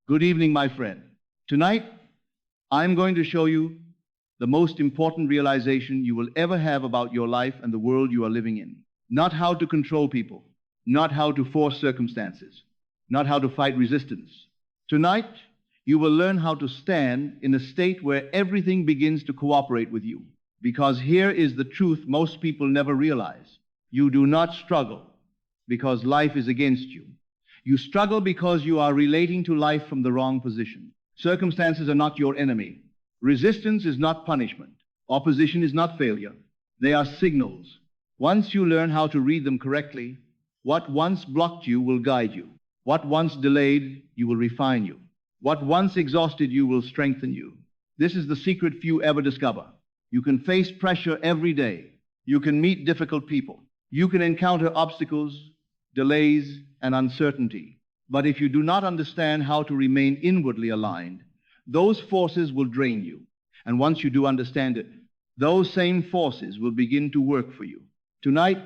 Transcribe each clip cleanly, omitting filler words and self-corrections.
Good evening, my friend. Tonight, I'm going to show you the most important realization you will ever have about your life and the world you are living in. Not how to control people, not how to force circumstances, not how to fight resistance. Tonight, you will learn how to stand in a state where everything begins to cooperate with you. Because here is the truth most people never realize. You do not struggle because life is against you. You struggle because you are relating to life from the wrong position. Circumstances are not your enemy. Resistance is not punishment. Opposition is not failure. They are signals. Once you learn how to read them correctly, what once blocked you will guide you. What once delayed you will refine you. What once exhausted you will strengthen you. This is the secret few ever discover. You can face pressure every day. You can meet difficult people. You can encounter obstacles, delays, and uncertainty. But if you do not understand how to remain inwardly aligned, those forces will drain you. And once you do understand it, those same forces will begin to work for you. Tonight,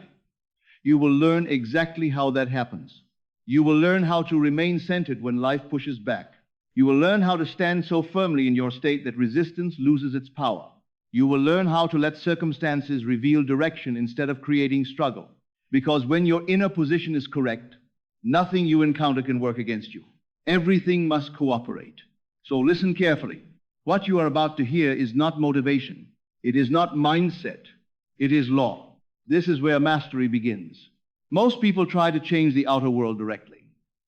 you will learn exactly how that happens. You will learn how to remain centered when life pushes back. You will learn how to stand so firmly in your state that resistance loses its power. You will learn how to let circumstances reveal direction instead of creating struggle. Because when your inner position is correct, nothing you encounter can work against you. Everything must cooperate. So listen carefully. What you are about to hear is not motivation. It is not mindset. It is law. This is where mastery begins. Most people try to change the outer world directly.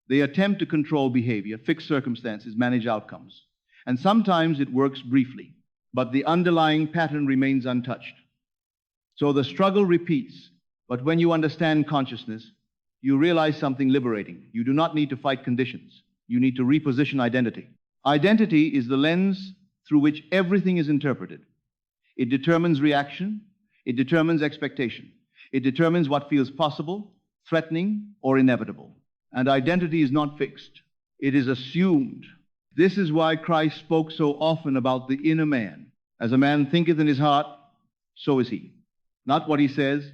They attempt to control behavior, fix circumstances, manage outcomes. And sometimes it works briefly, but the underlying pattern remains untouched. So the struggle repeats. But when you understand consciousness, you realize something liberating. You do not need to fight conditions. You need to reposition identity. Identity is the lens through which everything is interpreted. It determines reaction. It determines expectation. It determines what feels possible, threatening, or inevitable. And identity is not fixed. It is assumed. This is why Christ spoke so often about the inner man. As a man thinketh in his heart, so is he. Not what he says,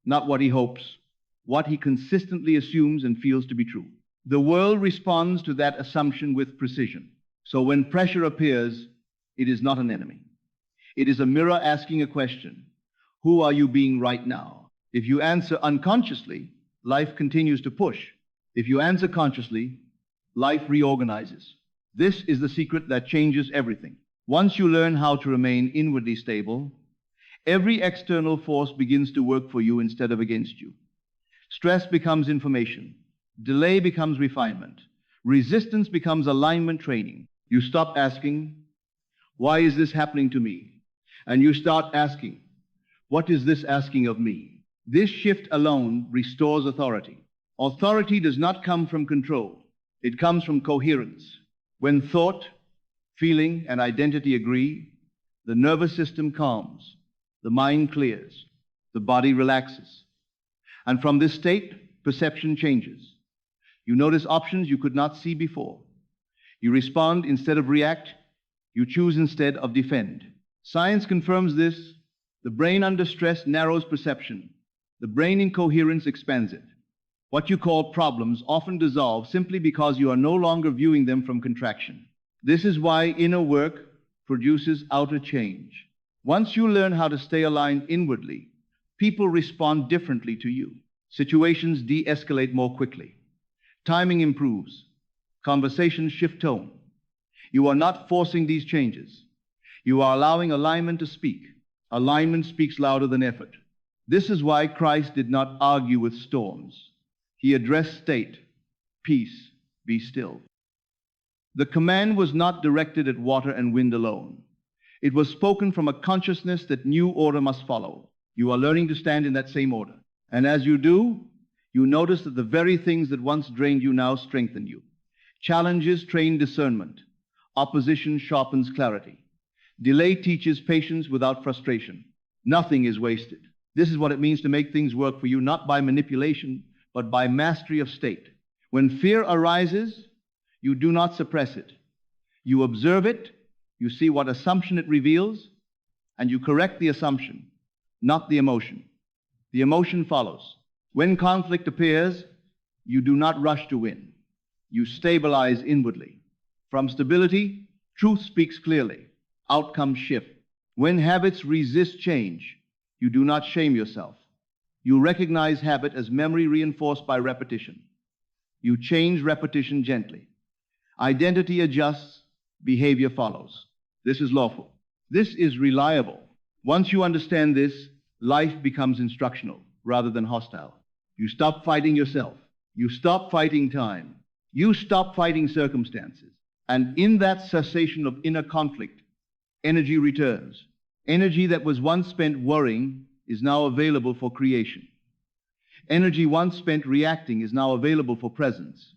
not what he hopes, what he consistently assumes and feels to be true. The world responds to that assumption with precision. So when pressure appears, it is not an enemy. It is a mirror asking a question. Who are you being right now? If you answer unconsciously, life continues to push. If you answer consciously, life reorganizes. This is the secret that changes everything. Once you learn how to remain inwardly stable, every external force begins to work for you instead of against you. Stress becomes information. Delay becomes refinement. Resistance becomes alignment training. You stop asking, why is this happening to me? And you start asking, what is this asking of me? This shift alone restores authority. Authority does not come from control. It comes from coherence. When thought, feeling, and identity agree, the nervous system calms. The mind clears, the body relaxes. And from this state, perception changes. You notice options you could not see before. You respond instead of react. You choose instead of defend. Science confirms this. The brain under stress narrows perception. The brain in coherence expands it. What you call problems often dissolve simply because you are no longer viewing them from contraction. This is why inner work produces outer change. Once you learn how to stay aligned inwardly, people respond differently to you. Situations de-escalate more quickly. Timing improves. Conversations shift tone. You are not forcing these changes. You are allowing alignment to speak. Alignment speaks louder than effort. This is why Christ did not argue with storms. He addressed state, peace, be still. The command was not directed at water and wind alone. It was spoken from a consciousness that new order must follow. You are learning to stand in that same order. And as you do, you notice that the very things that once drained you now strengthen you. Challenges train discernment. Opposition sharpens clarity. Delay teaches patience without frustration. Nothing is wasted. This is what it means to make things work for you, not by manipulation, but by mastery of state. When fear arises, you do not suppress it. You observe it. You see what assumption it reveals, and you correct the assumption, not the emotion. The emotion follows. When conflict appears, you do not rush to win. You stabilize inwardly. From stability, truth speaks clearly. Outcomes shift. When habits resist change, you do not shame yourself. You recognize habit as memory reinforced by repetition. You change repetition gently. Identity adjusts, behavior follows. This is lawful. This is reliable. Once you understand this, life becomes instructional rather than hostile. You stop fighting yourself. You stop fighting time. You stop fighting circumstances. And in that cessation of inner conflict, energy returns. Energy that was once spent worrying is now available for creation. Energy once spent reacting is now available for presence.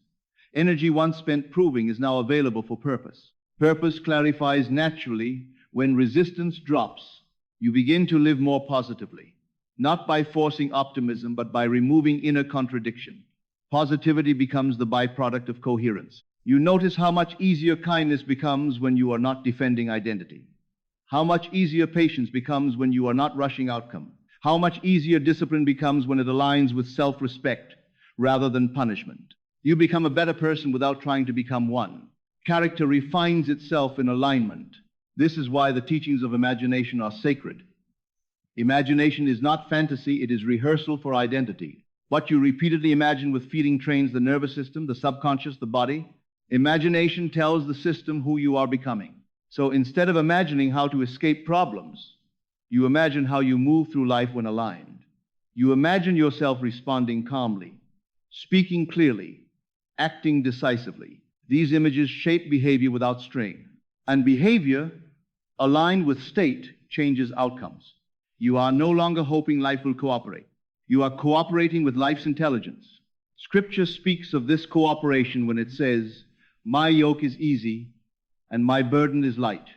Energy once spent proving is now available for purpose. Purpose clarifies naturally when resistance drops. You begin to live more positively, not by forcing optimism, but by removing inner contradiction. Positivity becomes the byproduct of coherence. You notice how much easier kindness becomes when you are not defending identity. How much easier patience becomes when you are not rushing outcome. How much easier discipline becomes when it aligns with self-respect rather than punishment. You become a better person without trying to become one. Character refines itself in alignment. This is why the teachings of imagination are sacred. Imagination is not fantasy, it is rehearsal for identity. What you repeatedly imagine with feeding trains the nervous system, the subconscious, the body. Imagination tells the system who you are becoming. So instead of imagining how to escape problems, you imagine how you move through life when aligned. You imagine yourself responding calmly, speaking clearly, acting decisively. These images shape behavior without strain. And behavior, aligned with state, changes outcomes. You are no longer hoping life will cooperate. You are cooperating with life's intelligence. Scripture speaks of this cooperation when it says, "My yoke is easy and my burden is light."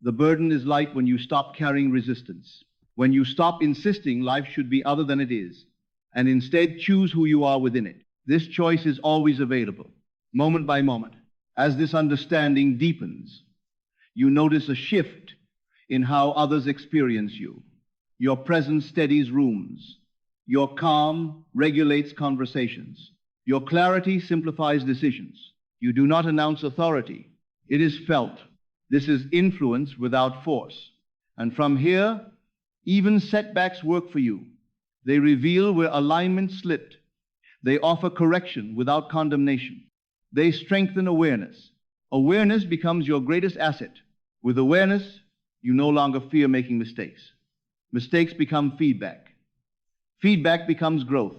The burden is light when you stop carrying resistance, when you stop insisting life should be other than it is, and instead choose who you are within it. This choice is always available, moment by moment. As this understanding deepens, you notice a shift in how others experience you. Your presence steadies rooms. Your calm regulates conversations. Your clarity simplifies decisions. You do not announce authority. It is felt. This is influence without force. And from here, even setbacks work for you. They reveal where alignment slipped. They offer correction without condemnation. They strengthen awareness. Awareness becomes your greatest asset. With awareness, you no longer fear making mistakes. Mistakes become feedback. Feedback becomes growth.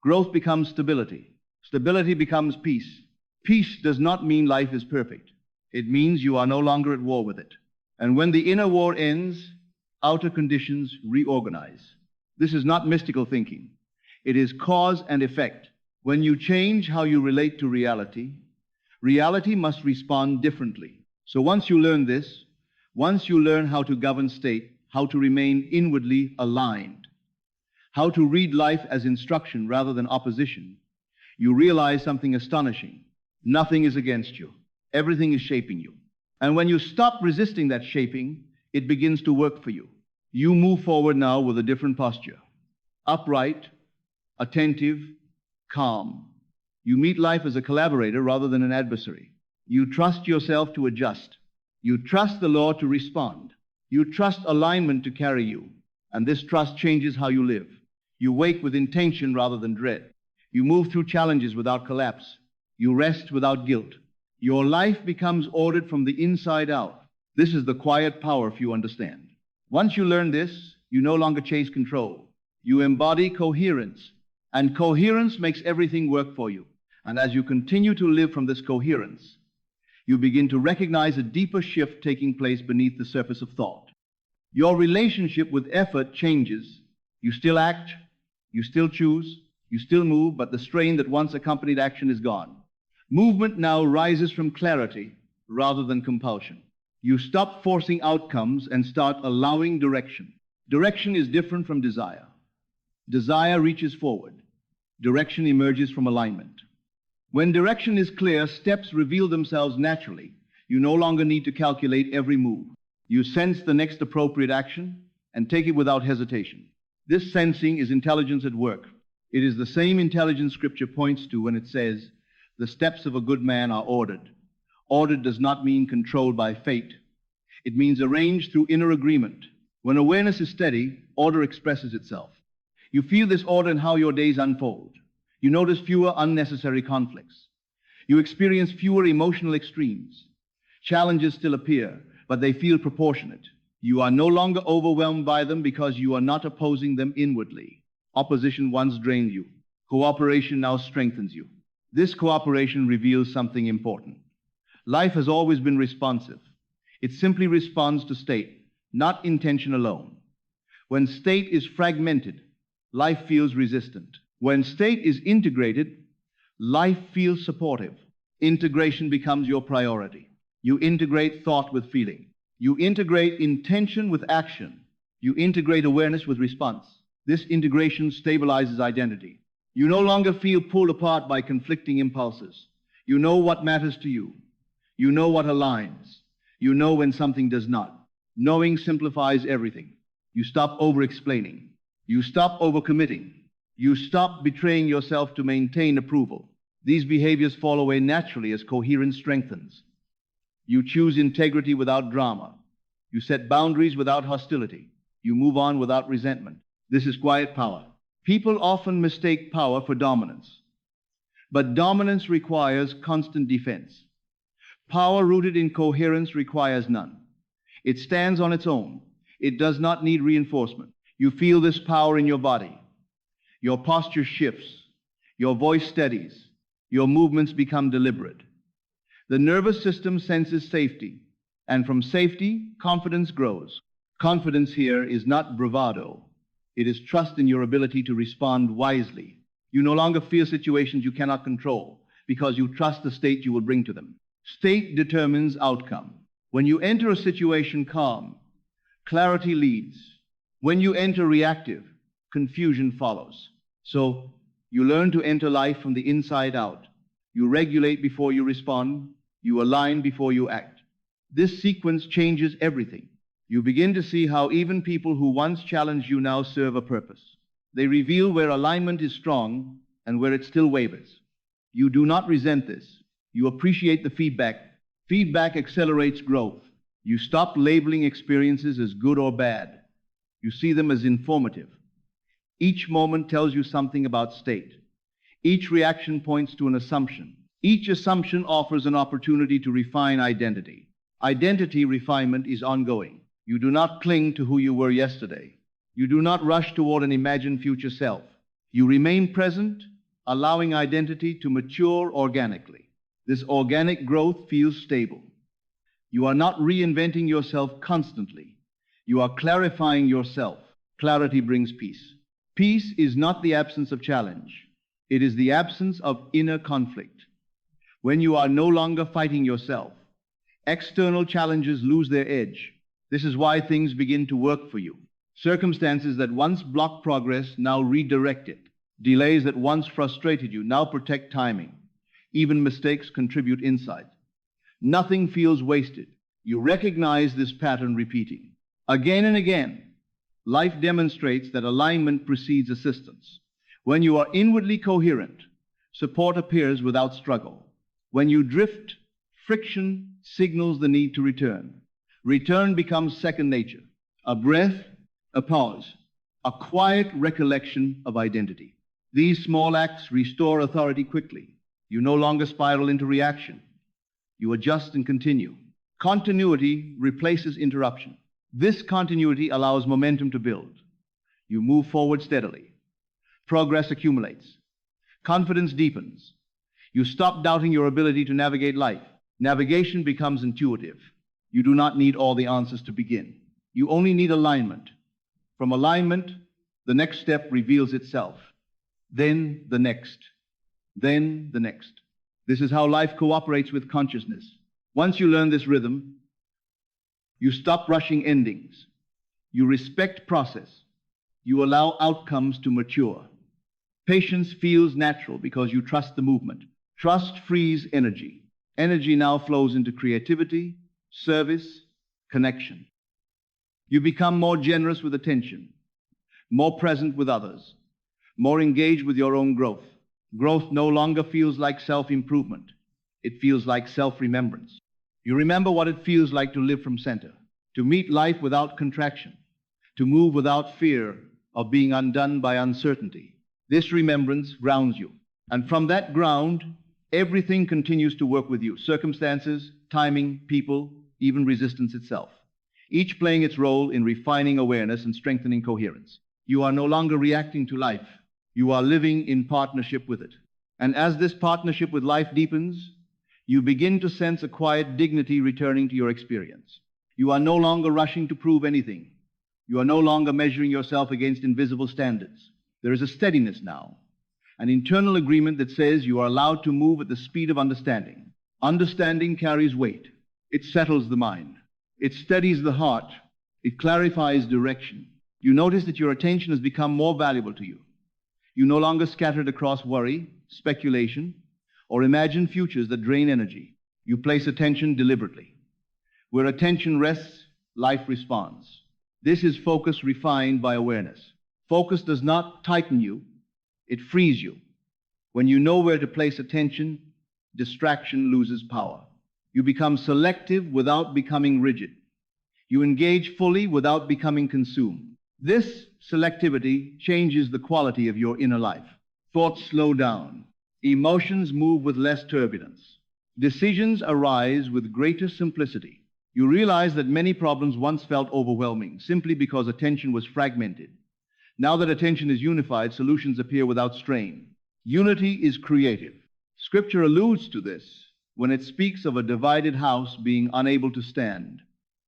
Growth becomes stability. Stability becomes peace. Peace does not mean life is perfect. It means you are no longer at war with it. And when the inner war ends, outer conditions reorganize. This is not mystical thinking. It is cause and effect. When you change how you relate to reality, reality must respond differently. So once you learn this, once you learn how to govern state, how to remain inwardly aligned, how to read life as instruction rather than opposition, you realize something astonishing. Nothing is against you. Everything is shaping you. And when you stop resisting that shaping, it begins to work for you. You move forward now with a different posture. Upright, attentive, calm. You meet life as a collaborator rather than an adversary. You trust yourself to adjust. You trust the law to respond. You trust alignment to carry you. And this trust changes how you live. You wake with intention rather than dread. You move through challenges without collapse. You rest without guilt. Your life becomes ordered from the inside out. This is the quiet power if you understand. Once you learn this, you no longer chase control. You embody coherence. And coherence makes everything work for you. And as you continue to live from this coherence, you begin to recognize a deeper shift taking place beneath the surface of thought. Your relationship with effort changes. You still act, you still choose, you still move, but the strain that once accompanied action is gone. Movement now rises from clarity rather than compulsion. You stop forcing outcomes and start allowing direction. Direction is different from desire. Desire reaches forward. Direction emerges from alignment. When direction is clear, steps reveal themselves naturally. You no longer need to calculate every move. You sense the next appropriate action and take it without hesitation. This sensing is intelligence at work. It is the same intelligence Scripture points to when it says, "The steps of a good man are ordered." Ordered does not mean controlled by fate. It means arranged through inner agreement. When awareness is steady, order expresses itself. You feel this order in how your days unfold. You notice fewer unnecessary conflicts. You experience fewer emotional extremes. Challenges still appear, but they feel proportionate. You are no longer overwhelmed by them because you are not opposing them inwardly. Opposition once drained you. Cooperation now strengthens you. This cooperation reveals something important. Life has always been responsive. It simply responds to state, not intention alone. When state is fragmented, life feels resistant. When state is integrated, life feels supportive. Integration becomes your priority. You integrate thought with feeling. You integrate intention with action. You integrate awareness with response. This integration stabilizes identity. You no longer feel pulled apart by conflicting impulses. You know what matters to you. You know what aligns. You know when something does not. Knowing simplifies everything. You stop over-explaining. You stop over-committing. You stop betraying yourself to maintain approval. These behaviors fall away naturally as coherence strengthens. You choose integrity without drama. You set boundaries without hostility. You move on without resentment. This is quiet power. People often mistake power for dominance. But dominance requires constant defense. Power rooted in coherence requires none. It stands on its own. It does not need reinforcement. You feel this power in your body. Your posture shifts. Your voice steadies. Your movements become deliberate. The nervous system senses safety, and from safety, confidence grows. Confidence here is not bravado. It is trust in your ability to respond wisely. You no longer fear situations you cannot control because you trust the state you will bring to them. State determines outcome. When you enter a situation calm, clarity leads. When you enter reactive, confusion follows. So you learn to enter life from the inside out. You regulate before you respond. You align before you act. This sequence changes everything. You begin to see how even people who once challenged you now serve a purpose. They reveal where alignment is strong and where it still wavers. You do not resent this. You appreciate the feedback. Feedback accelerates growth. You stop labeling experiences as good or bad. You see them as informative. Each moment tells you something about state. Each reaction points to an assumption. Each assumption offers an opportunity to refine identity. Identity refinement is ongoing. You do not cling to who you were yesterday. You do not rush toward an imagined future self. You remain present, allowing identity to mature organically. This organic growth feels stable. You are not reinventing yourself constantly. You are clarifying yourself. Clarity brings peace. Peace is not the absence of challenge. It is the absence of inner conflict. When you are no longer fighting yourself, external challenges lose their edge. This is why things begin to work for you. Circumstances that once blocked progress now redirect it. Delays that once frustrated you now protect timing. Even mistakes contribute insight. Nothing feels wasted. You recognize this pattern repeating. Again and again, life demonstrates that alignment precedes assistance. When you are inwardly coherent, support appears without struggle. When you drift, friction signals the need to return. Return becomes second nature. A breath, a pause, a quiet recollection of identity. These small acts restore authority quickly. You no longer spiral into reaction. You adjust and continue. Continuity replaces interruption. This continuity allows momentum to build. You move forward steadily. Progress accumulates. Confidence deepens. You stop doubting your ability to navigate life. Navigation becomes intuitive. You do not need all the answers to begin. You only need alignment. From alignment, the next step reveals itself. Then the next. Then the next. This is how life cooperates with consciousness. Once you learn this rhythm, you stop rushing endings. You respect process. You allow outcomes to mature. Patience feels natural because you trust the movement. Trust frees energy. Energy now flows into creativity, service, connection. You become more generous with attention, more present with others, more engaged with your own growth. Growth no longer feels like self-improvement. It feels like self-remembrance. You remember what it feels like to live from center, to meet life without contraction, to move without fear of being undone by uncertainty. This remembrance grounds you. And from that ground, everything continues to work with you. Circumstances, timing, people, even resistance itself. Each playing its role in refining awareness and strengthening coherence. You are no longer reacting to life. You are living in partnership with it. And as this partnership with life deepens, you begin to sense a quiet dignity returning to your experience. You are no longer rushing to prove anything. You are no longer measuring yourself against invisible standards. There is a steadiness now, an internal agreement that says you are allowed to move at the speed of understanding. Understanding carries weight. It settles the mind. It steadies the heart. It clarifies direction. You notice that your attention has become more valuable to you. You no longer scattered across worry, speculation, or imagine futures that drain energy. You place attention deliberately. Where attention rests, life responds. This is focus refined by awareness. Focus does not tighten you, it frees you. When you know where to place attention, distraction loses power. You become selective without becoming rigid. You engage fully without becoming consumed. This selectivity changes the quality of your inner life. Thoughts slow down. Emotions move with less turbulence. Decisions arise with greater simplicity. You realize that many problems once felt overwhelming simply because attention was fragmented. Now that attention is unified, solutions appear without strain. Unity is creative. Scripture alludes to this when it speaks of a divided house being unable to stand.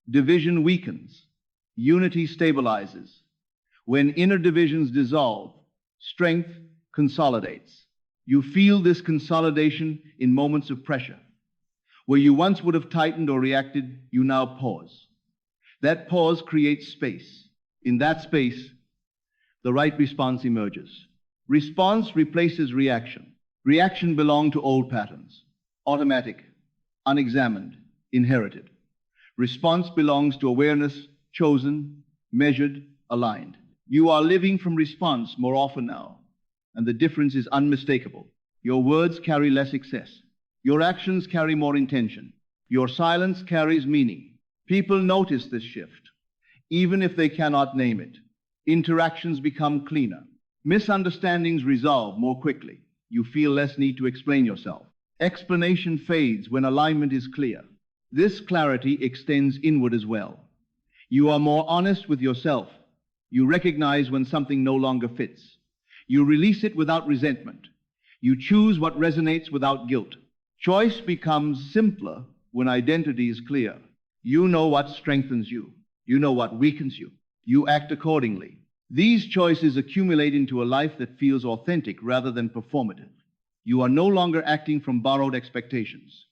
Division weakens. Unity stabilizes. When inner divisions dissolve, strength consolidates. You feel this consolidation in moments of pressure. Where you once would have tightened or reacted, you now pause. That pause creates space. In that space, the right response emerges. Response replaces reaction. Reaction belonged to old patterns, automatic, unexamined, inherited. Response belongs to awareness, chosen, measured, aligned. You are living from response more often now, and the difference is unmistakable. Your words carry less excess. Your actions carry more intention. Your silence carries meaning. People notice this shift, even if they cannot name it. Interactions become cleaner. Misunderstandings resolve more quickly. You feel less need to explain yourself. Explanation fades when alignment is clear. This clarity extends inward as well. You are more honest with yourself. You recognize when something no longer fits. You release it without resentment. You choose what resonates without guilt. Choice becomes simpler when identity is clear. You know what strengthens you. You know what weakens you. You act accordingly. These choices accumulate into a life that feels authentic rather than performative. You are no longer acting from borrowed expectations.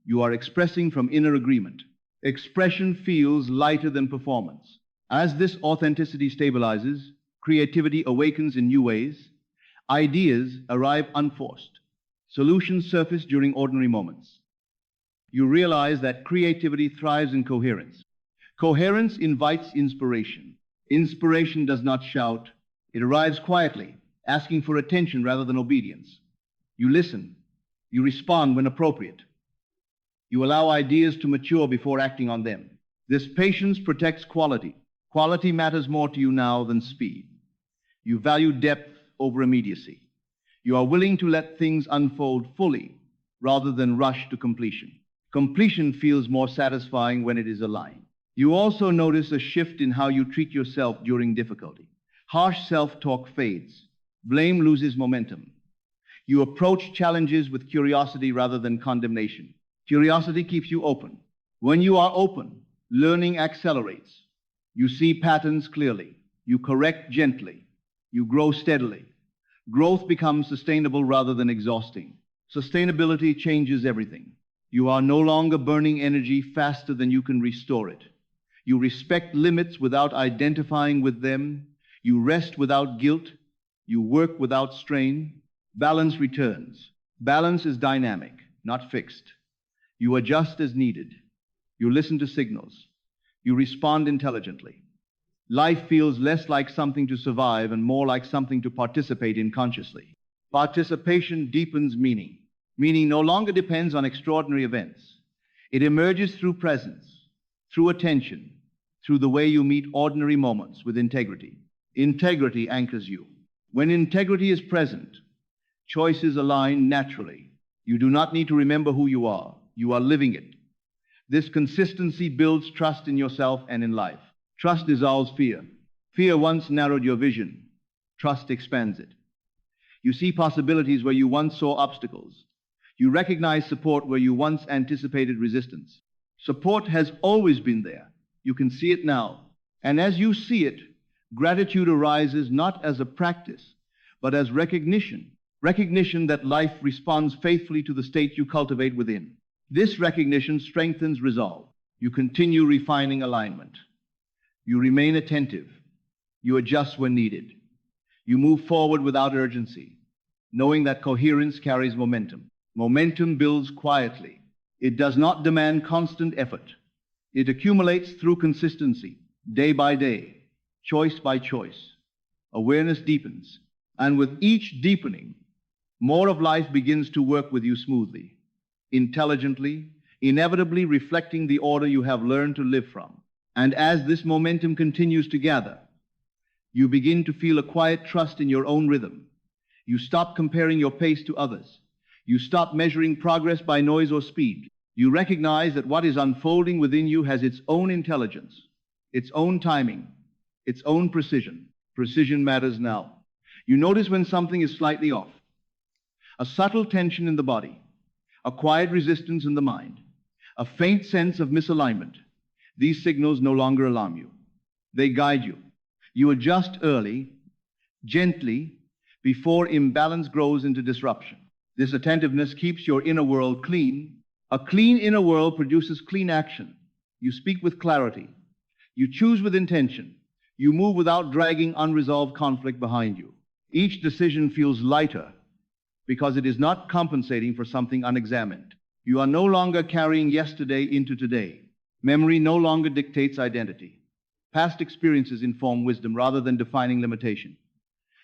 You are expressing from inner agreement. Expression feels lighter than performance. As this authenticity stabilizes, creativity awakens in new ways. Ideas arrive unforced. Solutions surface during ordinary moments. You realize that creativity thrives in coherence. Coherence invites inspiration. Inspiration does not shout. It arrives quietly, asking for attention rather than obedience. You listen. You respond when appropriate. You allow ideas to mature before acting on them. This patience protects quality. Quality matters more to you now than speed. You value depth over immediacy. You are willing to let things unfold fully rather than rush to completion. Completion feels more satisfying when it is aligned. You also notice a shift in how you treat yourself during difficulty. Harsh self-talk fades. Blame loses momentum. You approach challenges with curiosity rather than condemnation. Curiosity keeps you open. When you are open, learning accelerates. You see patterns clearly. You correct gently. You grow steadily. Growth becomes sustainable rather than exhausting. Sustainability changes everything. You are no longer burning energy faster than you can restore it. You respect limits without identifying with them. You rest without guilt. You work without strain. Balance returns. Balance is dynamic, not fixed. You adjust as needed. You listen to signals. You respond intelligently. Life feels less like something to survive and more like something to participate in consciously. Participation deepens meaning. Meaning no longer depends on extraordinary events. It emerges through presence, through attention, through the way you meet ordinary moments with integrity. Integrity anchors you. When integrity is present, choices align naturally. You do not need to remember who you are living it. This consistency builds trust in yourself and in life. Trust dissolves fear. Fear once narrowed your vision. Trust expands it. You see possibilities where you once saw obstacles. You recognize support where you once anticipated resistance. Support has always been there. You can see it now. And as you see it, gratitude arises not as a practice, but as recognition. Recognition that life responds faithfully to the state you cultivate within. This recognition strengthens resolve. You continue refining alignment. You remain attentive. You adjust when needed. You move forward without urgency, knowing that coherence carries momentum. Momentum builds quietly. It does not demand constant effort. It accumulates through consistency, day by day, choice by choice. Awareness deepens, and with each deepening, more of life begins to work with you smoothly, intelligently, inevitably reflecting the order you have learned to live from. And as this momentum continues to gather, you begin to feel a quiet trust in your own rhythm. You stop comparing your pace to others. You stop measuring progress by noise or speed. You recognize that what is unfolding within you has its own intelligence, its own timing, its own precision. Precision matters now. You notice when something is slightly off, a subtle tension in the body, a quiet resistance in the mind, a faint sense of misalignment. These signals no longer alarm you. They guide you. You adjust early, gently, before imbalance grows into disruption. This attentiveness keeps your inner world clean. A clean inner world produces clean action. You speak with clarity. You choose with intention. You move without dragging unresolved conflict behind you. Each decision feels lighter because it is not compensating for something unexamined. You are no longer carrying yesterday into today. Memory no longer dictates identity. Past experiences inform wisdom rather than defining limitation.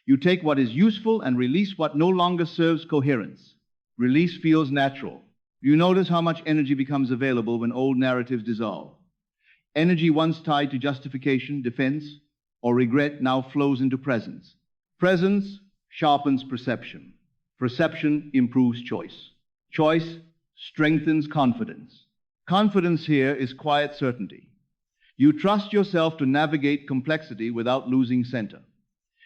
You take what is useful and release what no longer serves coherence. Release feels natural. You notice how much energy becomes available when old narratives dissolve. Energy once tied to justification, defense, or regret now flows into presence. Presence sharpens perception. Perception improves choice. Choice strengthens confidence. Confidence here is quiet certainty. You trust yourself to navigate complexity without losing center.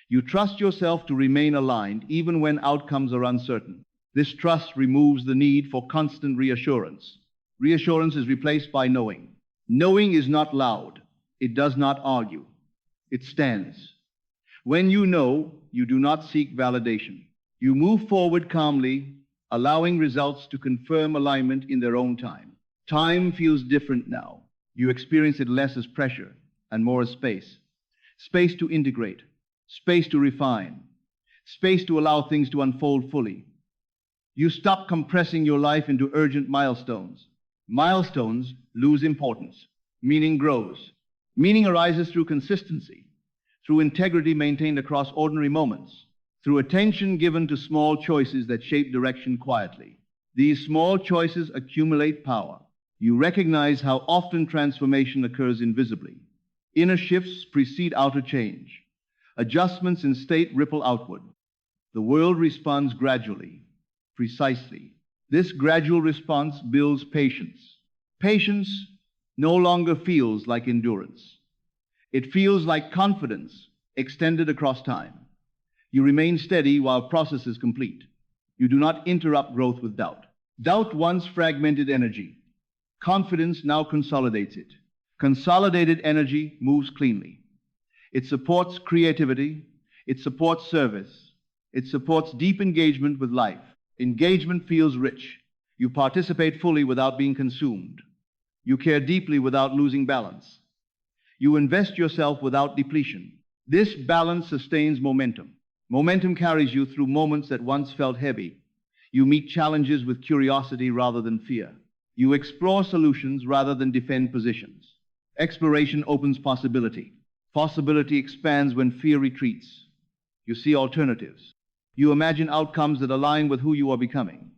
You trust yourself to remain aligned even when outcomes are uncertain. This trust removes the need for constant reassurance. Reassurance is replaced by knowing. Knowing is not loud. It does not argue. It stands. When you know, you do not seek validation. You move forward calmly, allowing results to confirm alignment in their own time. Time feels different now. You experience it less as pressure and more as space. Space to integrate, space to refine, space to allow things to unfold fully. You stop compressing your life into urgent milestones. Milestones lose importance. Meaning grows. Meaning arises through consistency, through integrity maintained across ordinary moments, through attention given to small choices that shape direction quietly. These small choices accumulate power. You recognize how often transformation occurs invisibly. Inner shifts precede outer change. Adjustments in state ripple outward. The world responds gradually, precisely. This gradual response builds patience. Patience no longer feels like endurance. It feels like confidence extended across time. You remain steady while process is complete. You do not interrupt growth with doubt. Doubt once fragmented energy. Confidence now consolidates it. Consolidated energy moves cleanly. It supports creativity. It supports service. It supports deep engagement with life. Engagement feels rich. You participate fully without being consumed. You care deeply without losing balance. You invest yourself without depletion. This balance sustains momentum. Momentum carries you through moments that once felt heavy. You meet challenges with curiosity rather than fear. You explore solutions rather than defend positions. Exploration opens possibility. Possibility expands when fear retreats. You see alternatives. You imagine outcomes that align with who you are becoming.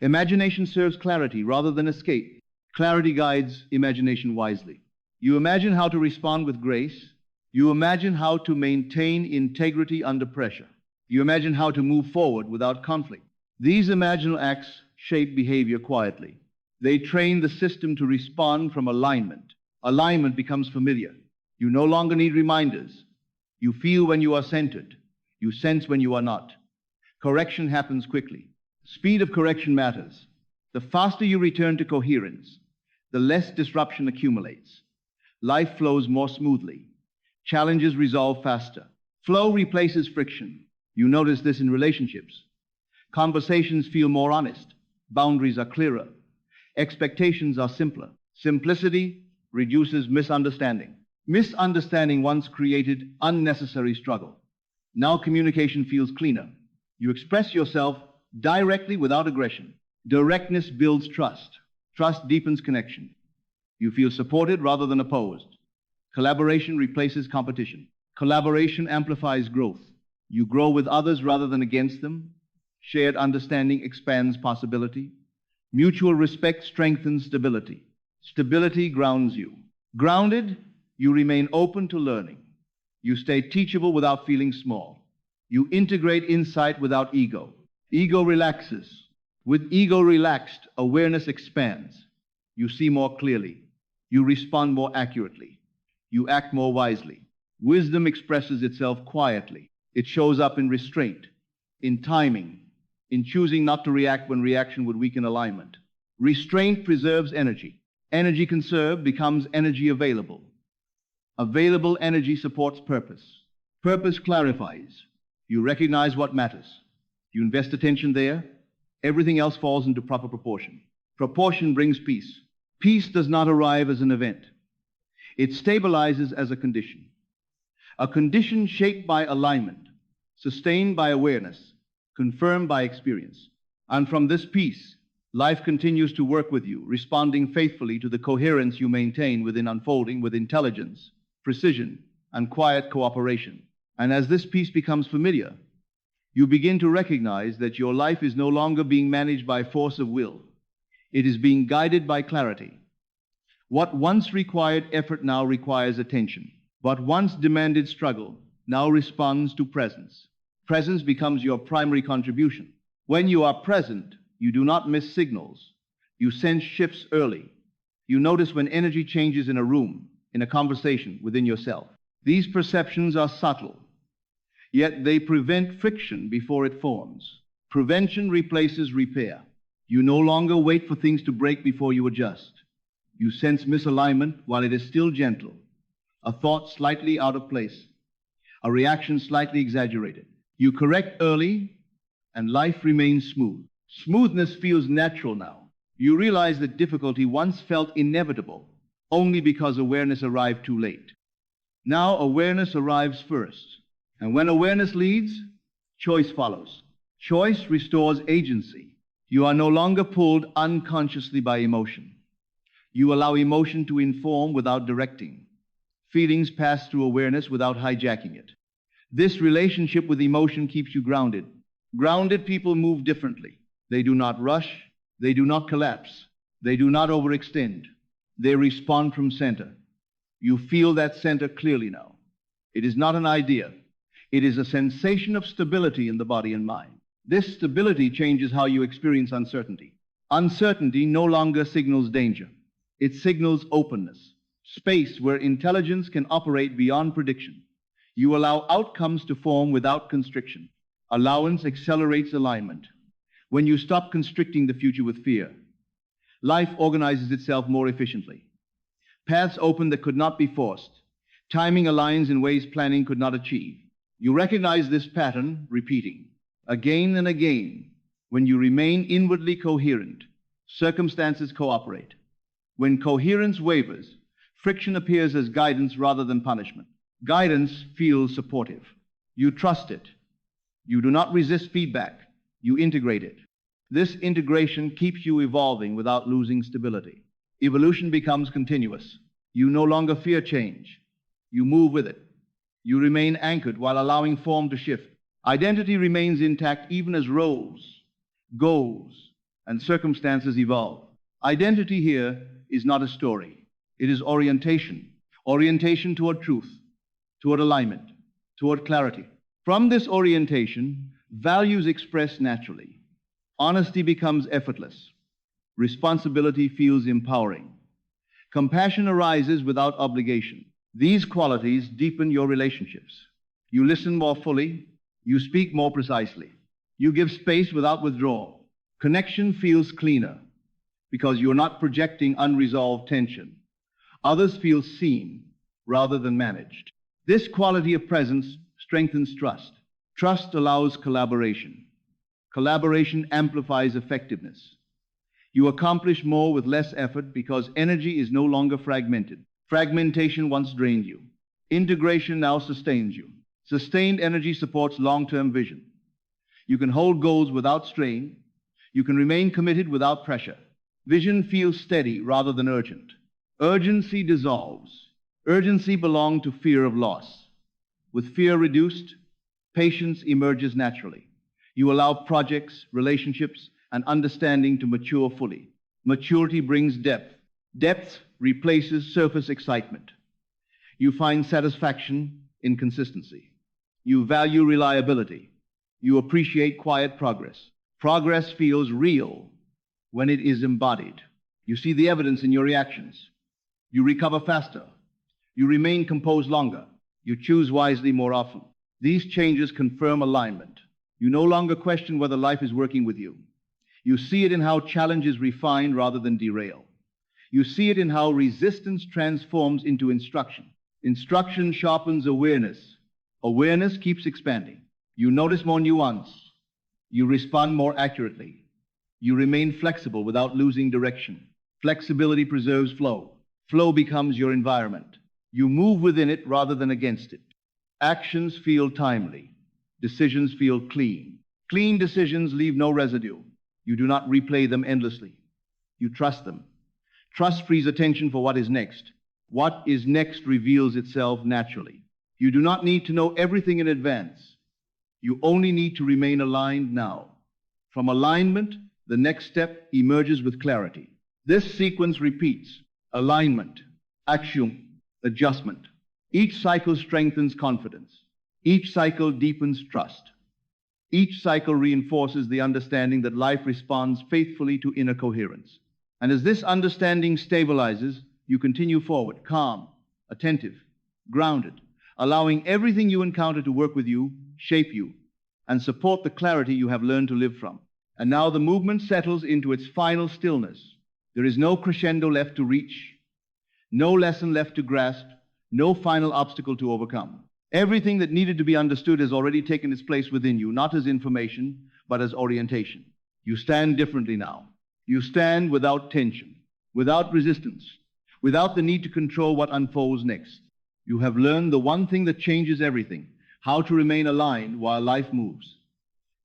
Imagination serves clarity rather than escape. Clarity guides imagination wisely. You imagine how to respond with grace. You imagine how to maintain integrity under pressure. You imagine how to move forward without conflict. These imaginal acts shape behavior quietly. They train the system to respond from alignment. Alignment becomes familiar. You no longer need reminders. You feel when you are centered. You sense when you are not. Correction happens quickly. Speed of correction matters. The faster you return to coherence, the less disruption accumulates. Life flows more smoothly. Challenges resolve faster. Flow replaces friction. You notice this in relationships. Conversations feel more honest. Boundaries are clearer. Expectations are simpler. Simplicity reduces misunderstanding. Misunderstanding once created unnecessary struggle. Now communication feels cleaner. You express yourself directly without aggression. Directness builds trust. Trust deepens connection. You feel supported rather than opposed. Collaboration replaces competition. Collaboration amplifies growth. You grow with others rather than against them. Shared understanding expands possibility. Mutual respect strengthens stability. Stability grounds you. Grounded, you remain open to learning. You stay teachable without feeling small. You integrate insight without ego. Ego relaxes. With ego relaxed, awareness expands. You see more clearly. You respond more accurately. You act more wisely. Wisdom expresses itself quietly. It shows up in restraint, in timing, in choosing not to react when reaction would weaken alignment. Restraint preserves energy. Energy conserved becomes energy available. Available energy supports purpose. Purpose clarifies. You recognize what matters. You invest attention there. Everything else falls into proper proportion. Proportion brings peace. Peace does not arrive as an event. It stabilizes as a condition shaped by alignment, sustained by awareness, confirmed by experience. And from this peace, life continues to work with you, responding faithfully to the coherence you maintain within unfolding with intelligence, precision, and quiet cooperation. And as this peace becomes familiar, you begin to recognize that your life is no longer being managed by force of will. It is being guided by clarity. What once required effort now requires attention. What once demanded struggle now responds to presence. Presence becomes your primary contribution. When you are present, you do not miss signals. You sense shifts early. You notice when energy changes in a room, in a conversation, within yourself. These perceptions are subtle, yet they prevent friction before it forms. Prevention replaces repair. You no longer wait for things to break before you adjust. You sense misalignment while it is still gentle, a thought slightly out of place, a reaction slightly exaggerated. You correct early, and life remains smooth. Smoothness feels natural now. You realize that difficulty once felt inevitable only because awareness arrived too late. Now awareness arrives first. And when awareness leads, choice follows. Choice restores agency. You are no longer pulled unconsciously by emotion. You allow emotion to inform without directing. Feelings pass through awareness without hijacking it. This relationship with emotion keeps you grounded. Grounded people move differently. They do not rush. They do not collapse. They do not overextend. They respond from center. You feel that center clearly now. It is not an idea. It is a sensation of stability in the body and mind. This stability changes how you experience uncertainty. Uncertainty no longer signals danger. It signals openness, space where intelligence can operate beyond prediction. You allow outcomes to form without constriction. Allowance accelerates alignment. When you stop constricting the future with fear, life organizes itself more efficiently. Paths open that could not be forced. Timing aligns in ways planning could not achieve. You recognize this pattern repeating again and again. When you remain inwardly coherent, circumstances cooperate. When coherence wavers, friction appears as guidance rather than punishment. Guidance feels supportive. You trust it. You do not resist feedback. You integrate it. This integration keeps you evolving without losing stability. Evolution becomes continuous. You no longer fear change. You move with it. You remain anchored while allowing form to shift. Identity remains intact even as roles, goals, and circumstances evolve. Identity here is not a story. It is orientation. Orientation toward truth, toward alignment, toward clarity. From this orientation, values express naturally. Honesty becomes effortless. Responsibility feels empowering. Compassion arises without obligation. These qualities deepen your relationships. You listen more fully. You speak more precisely. You give space without withdrawal. Connection feels cleaner because you're not projecting unresolved tension. Others feel seen rather than managed. This quality of presence strengthens trust. Trust allows collaboration. Collaboration amplifies effectiveness. You accomplish more with less effort because energy is no longer fragmented. Fragmentation once drained you. Integration now sustains you. Sustained energy supports long-term vision. You can hold goals without strain. You can remain committed without pressure. Vision feels steady rather than urgent. Urgency dissolves. Urgency belonged to fear of loss. With fear reduced, patience emerges naturally. You allow projects, relationships, and understanding to mature fully. Maturity brings depth. Depth replaces surface excitement. You find satisfaction in consistency. You value reliability. You appreciate quiet progress. Progress feels real when it is embodied. You see the evidence in your reactions. You recover faster. You remain composed longer. You choose wisely more often. These changes confirm alignment. You no longer question whether life is working with you. You see it in how challenges refine rather than derail. You see it in how resistance transforms into instruction. Instruction sharpens awareness. Awareness keeps expanding. You notice more nuance. You respond more accurately. You remain flexible without losing direction. Flexibility preserves flow. Flow becomes your environment. You move within it rather than against it. Actions feel timely. Decisions feel clean. Clean decisions leave no residue. You do not replay them endlessly. You trust them. Trust frees attention for what is next. What is next reveals itself naturally. You do not need to know everything in advance. You only need to remain aligned now. From alignment, the next step emerges with clarity. This sequence repeats: alignment, action, adjustment. Each cycle strengthens confidence. Each cycle deepens trust. Each cycle reinforces the understanding that life responds faithfully to inner coherence. And as this understanding stabilizes, you continue forward, calm, attentive, grounded, allowing everything you encounter to work with you, shape you, and support the clarity you have learned to live from. And now the movement settles into its final stillness. There is no crescendo left to reach, no lesson left to grasp, no final obstacle to overcome. Everything that needed to be understood has already taken its place within you, not as information, but as orientation. You stand differently now. You stand without tension, without resistance, without the need to control what unfolds next. You have learned the one thing that changes everything: how to remain aligned while life moves.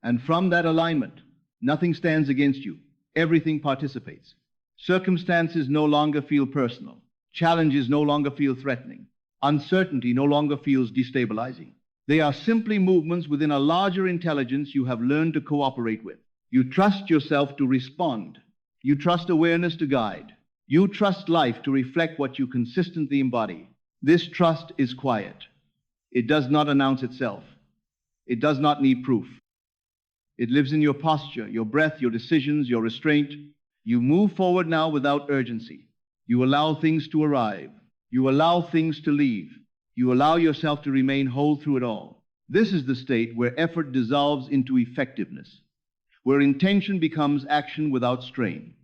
And from that alignment, nothing stands against you. Everything participates. Circumstances no longer feel personal. Challenges no longer feel threatening. Uncertainty no longer feels destabilizing. They are simply movements within a larger intelligence you have learned to cooperate with. You trust yourself to respond. You trust awareness to guide. You trust life to reflect what you consistently embody. This trust is quiet. It does not announce itself. It does not need proof. It lives in your posture, your breath, your decisions, your restraint. You move forward now without urgency. You allow things to arrive. You allow things to leave. You allow yourself to remain whole through it all. This is the state where effort dissolves into effectiveness, where intention becomes action without strain,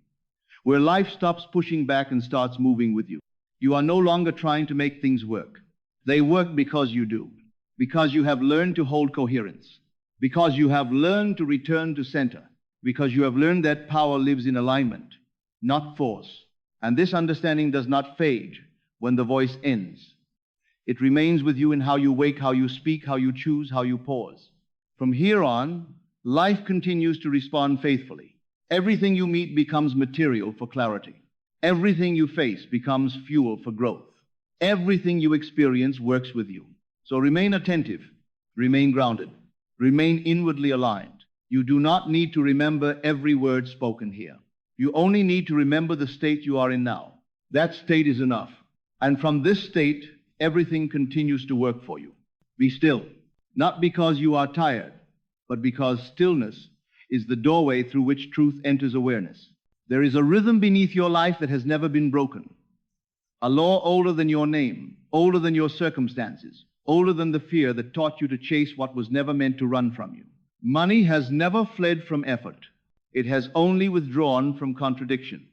where life stops pushing back and starts moving with you. You are no longer trying to make things work. They work because you do, because you have learned to hold coherence, because you have learned to return to center, because you have learned that power lives in alignment, not force. And this understanding does not fade when the voice ends. It remains with you in how you wake, how you speak, how you choose, how you pause. From here on, life continues to respond faithfully. Everything you meet becomes material for clarity. Everything you face becomes fuel for growth. Everything you experience works with you. So remain attentive, remain grounded, remain inwardly aligned. You do not need to remember every word spoken here. You only need to remember the state you are in now. That state is enough. And from this state, everything continues to work for you. Be still, not because you are tired, but because stillness is the doorway through which truth enters awareness. There is a rhythm beneath your life that has never been broken. A law older than your name, older than your circumstances, older than the fear that taught you to chase what was never meant to run from you. Money has never fled from effort. It has only withdrawn from contradiction.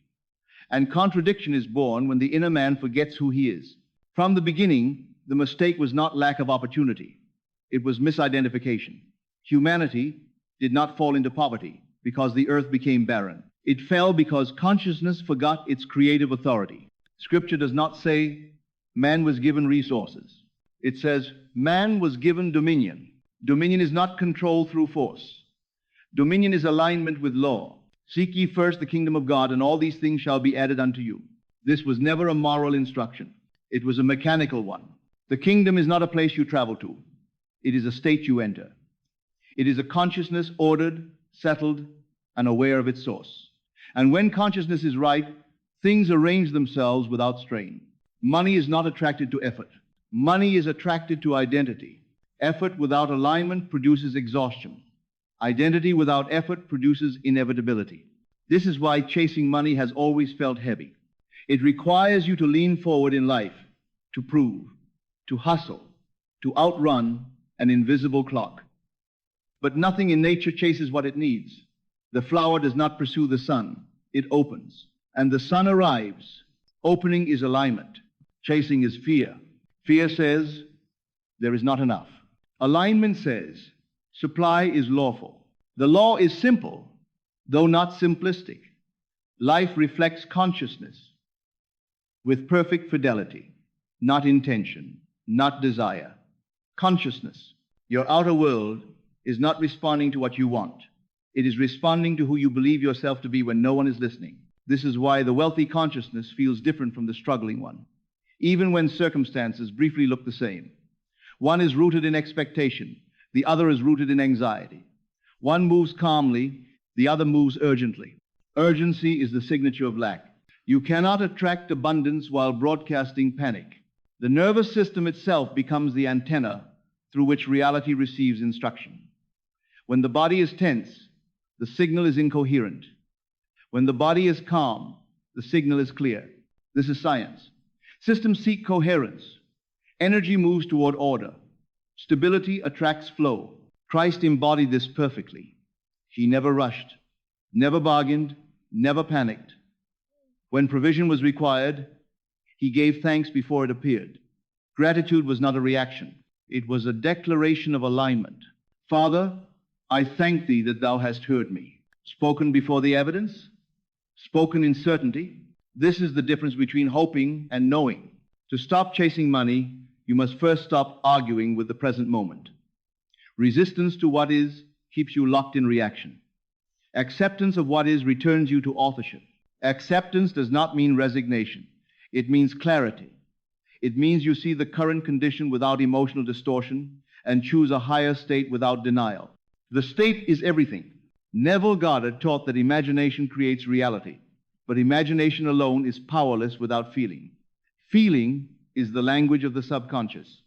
And contradiction is born when the inner man forgets who he is. From the beginning, the mistake was not lack of opportunity. It was misidentification. Humanity did not fall into poverty because the earth became barren. It fell because consciousness forgot its creative authority. Scripture does not say man was given resources. It says man was given dominion. Dominion is not control through force. Dominion is alignment with law. Seek ye first the kingdom of God, and all these things shall be added unto you. This was never a moral instruction. It was a mechanical one. The kingdom is not a place you travel to. It is a state you enter. It is a consciousness ordered, settled, and aware of its source. And when consciousness is right, things arrange themselves without strain. Money is not attracted to effort. Money is attracted to identity. Effort without alignment produces exhaustion. Identity without effort produces inevitability. This is why chasing money has always felt heavy. It requires you to lean forward in life, to prove, to hustle, to outrun an invisible clock. But nothing in nature chases what it needs. The flower does not pursue the sun. It opens. And the sun arrives. Opening is alignment. Chasing is fear. Fear says there is not enough. Alignment says supply is lawful. The law is simple, though not simplistic. Life reflects consciousness with perfect fidelity, not intention, not desire. Consciousness. Your outer world is not responding to what you want. It is responding to who you believe yourself to be when no one is listening. This is why the wealthy consciousness feels different from the struggling one, even when circumstances briefly look the same. One is rooted in expectation. The other is rooted in anxiety. One moves calmly, the other moves urgently. Urgency is the signature of lack. You cannot attract abundance while broadcasting panic. The nervous system itself becomes the antenna through which reality receives instruction. When the body is tense, the signal is incoherent. When the body is calm, the signal is clear. This is science. Systems seek coherence. Energy moves toward order. Stability attracts flow. Christ embodied this perfectly. He never rushed, never bargained, never panicked. When provision was required, he gave thanks before it appeared. Gratitude was not a reaction. It was a declaration of alignment. Father, I thank thee that thou hast heard me. Spoken before the evidence, spoken in certainty. This is the difference between hoping and knowing. To stop chasing money, you must first stop arguing with the present moment. Resistance to what is keeps you locked in reaction. Acceptance of what is returns you to authorship. Acceptance does not mean resignation. It means clarity. It means you see the current condition without emotional distortion and choose a higher state without denial. The state is everything. Neville Goddard taught that imagination creates reality, but imagination alone is powerless without feeling. Feeling is the language of the subconscious,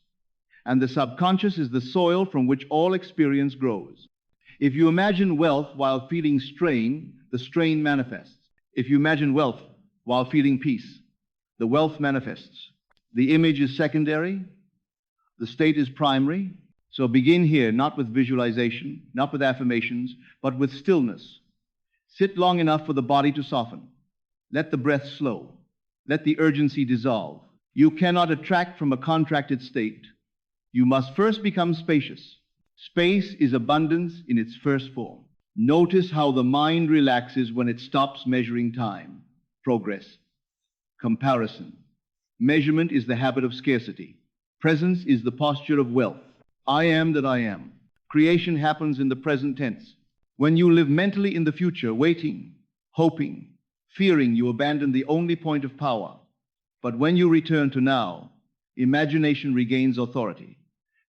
and the subconscious is the soil from which all experience grows. If you imagine wealth while feeling strain, the strain manifests. If you imagine wealth while feeling peace, the wealth manifests. The image is secondary, the state is primary. So begin here, not with visualization, not with affirmations, but with stillness. Sit long enough for the body to soften. Let the breath slow. Let the urgency dissolve. You cannot attract from a contracted state. You must first become spacious. Space is abundance in its first form. Notice how the mind relaxes when it stops measuring time, progress, comparison. Measurement is the habit of scarcity. Presence is the posture of wealth. I am that I am. Creation happens in the present tense. When you live mentally in the future, waiting, hoping, fearing, you abandon the only point of power. But when you return to now, imagination regains authority.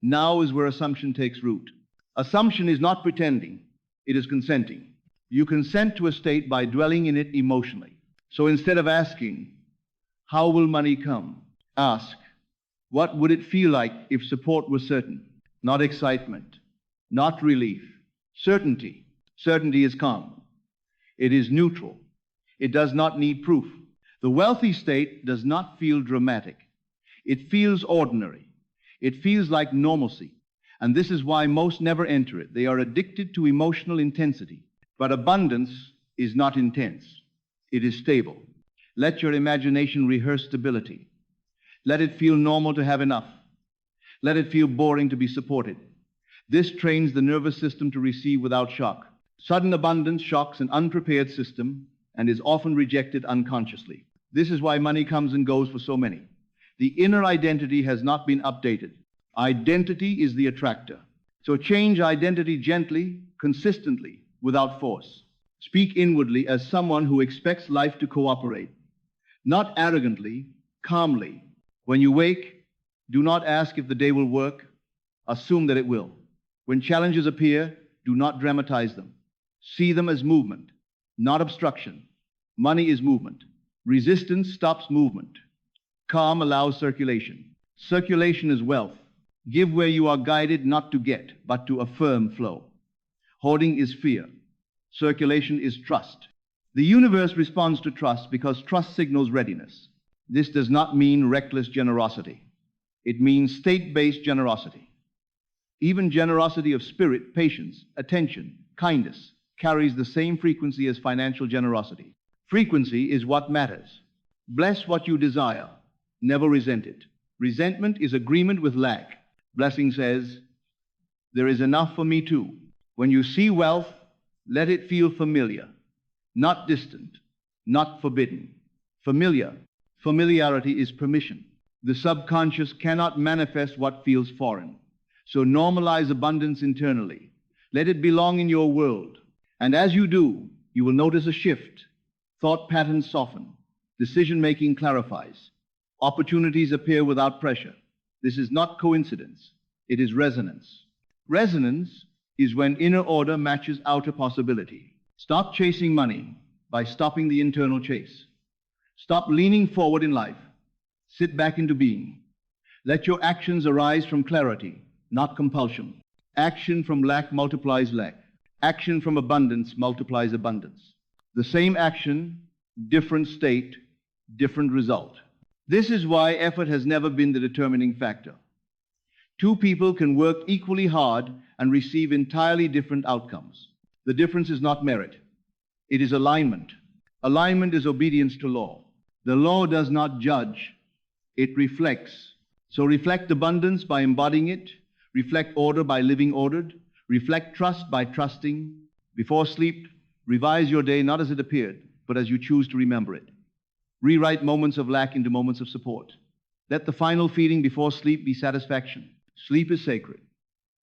Now is where assumption takes root. Assumption is not pretending, it is consenting. You consent to a state by dwelling in it emotionally. So instead of asking, How will money come? Ask, what would it feel like if support were certain? Not excitement, not relief. Certainty. Certainty is calm. It is neutral. It does not need proof. The wealthy state does not feel dramatic. It feels ordinary. It feels like normalcy. And this is why most never enter it. They are addicted to emotional intensity. But abundance is not intense. It is stable. Let your imagination rehearse stability. Let it feel normal to have enough. Let it feel boring to be supported. This trains the nervous system to receive without shock. Sudden abundance shocks an unprepared system and is often rejected unconsciously. This is why money comes and goes for so many. The inner identity has not been updated. Identity is the attractor. So change identity gently, consistently, without force. Speak inwardly as someone who expects life to cooperate. Not arrogantly, calmly. When you wake, do not ask if the day will work. Assume that it will. When challenges appear, do not dramatize them. See them as movement, not obstruction. Money is movement. Resistance stops movement. Calm allows circulation. Circulation is wealth. Give where you are guided not to get, but to affirm flow. Hoarding is fear. Circulation is trust. The universe responds to trust because trust signals readiness. This does not mean reckless generosity. It means state-based generosity. Even generosity of spirit, patience, attention, kindness carries the same frequency as financial generosity. Frequency is what matters. Bless what you desire. Never resent it. Resentment is agreement with lack. Blessing says, there is enough for me too. When you see wealth, let it feel familiar, not distant, not forbidden. Familiar. Familiarity is permission. The subconscious cannot manifest what feels foreign. So normalize abundance internally. Let it belong in your world. And as you do, you will notice a shift. Thought patterns soften. Decision-making clarifies. Opportunities appear without pressure. This is not coincidence. It is resonance. Resonance is when inner order matches outer possibility. Stop chasing money by stopping the internal chase. Stop leaning forward in life. Sit back into being. Let your actions arise from clarity, not compulsion. Action from lack multiplies lack. Action from abundance multiplies abundance. The same action, different state, different result. This is why effort has never been the determining factor. Two people can work equally hard and receive entirely different outcomes. The difference is not merit. It is alignment. Alignment is obedience to law. The law does not judge. It reflects. So reflect abundance by embodying it. Reflect order by living ordered. Reflect trust by trusting. Before sleep, revise your day not as it appeared, but as you choose to remember it. Rewrite moments of lack into moments of support. Let the final feeling before sleep be satisfaction. Sleep is sacred.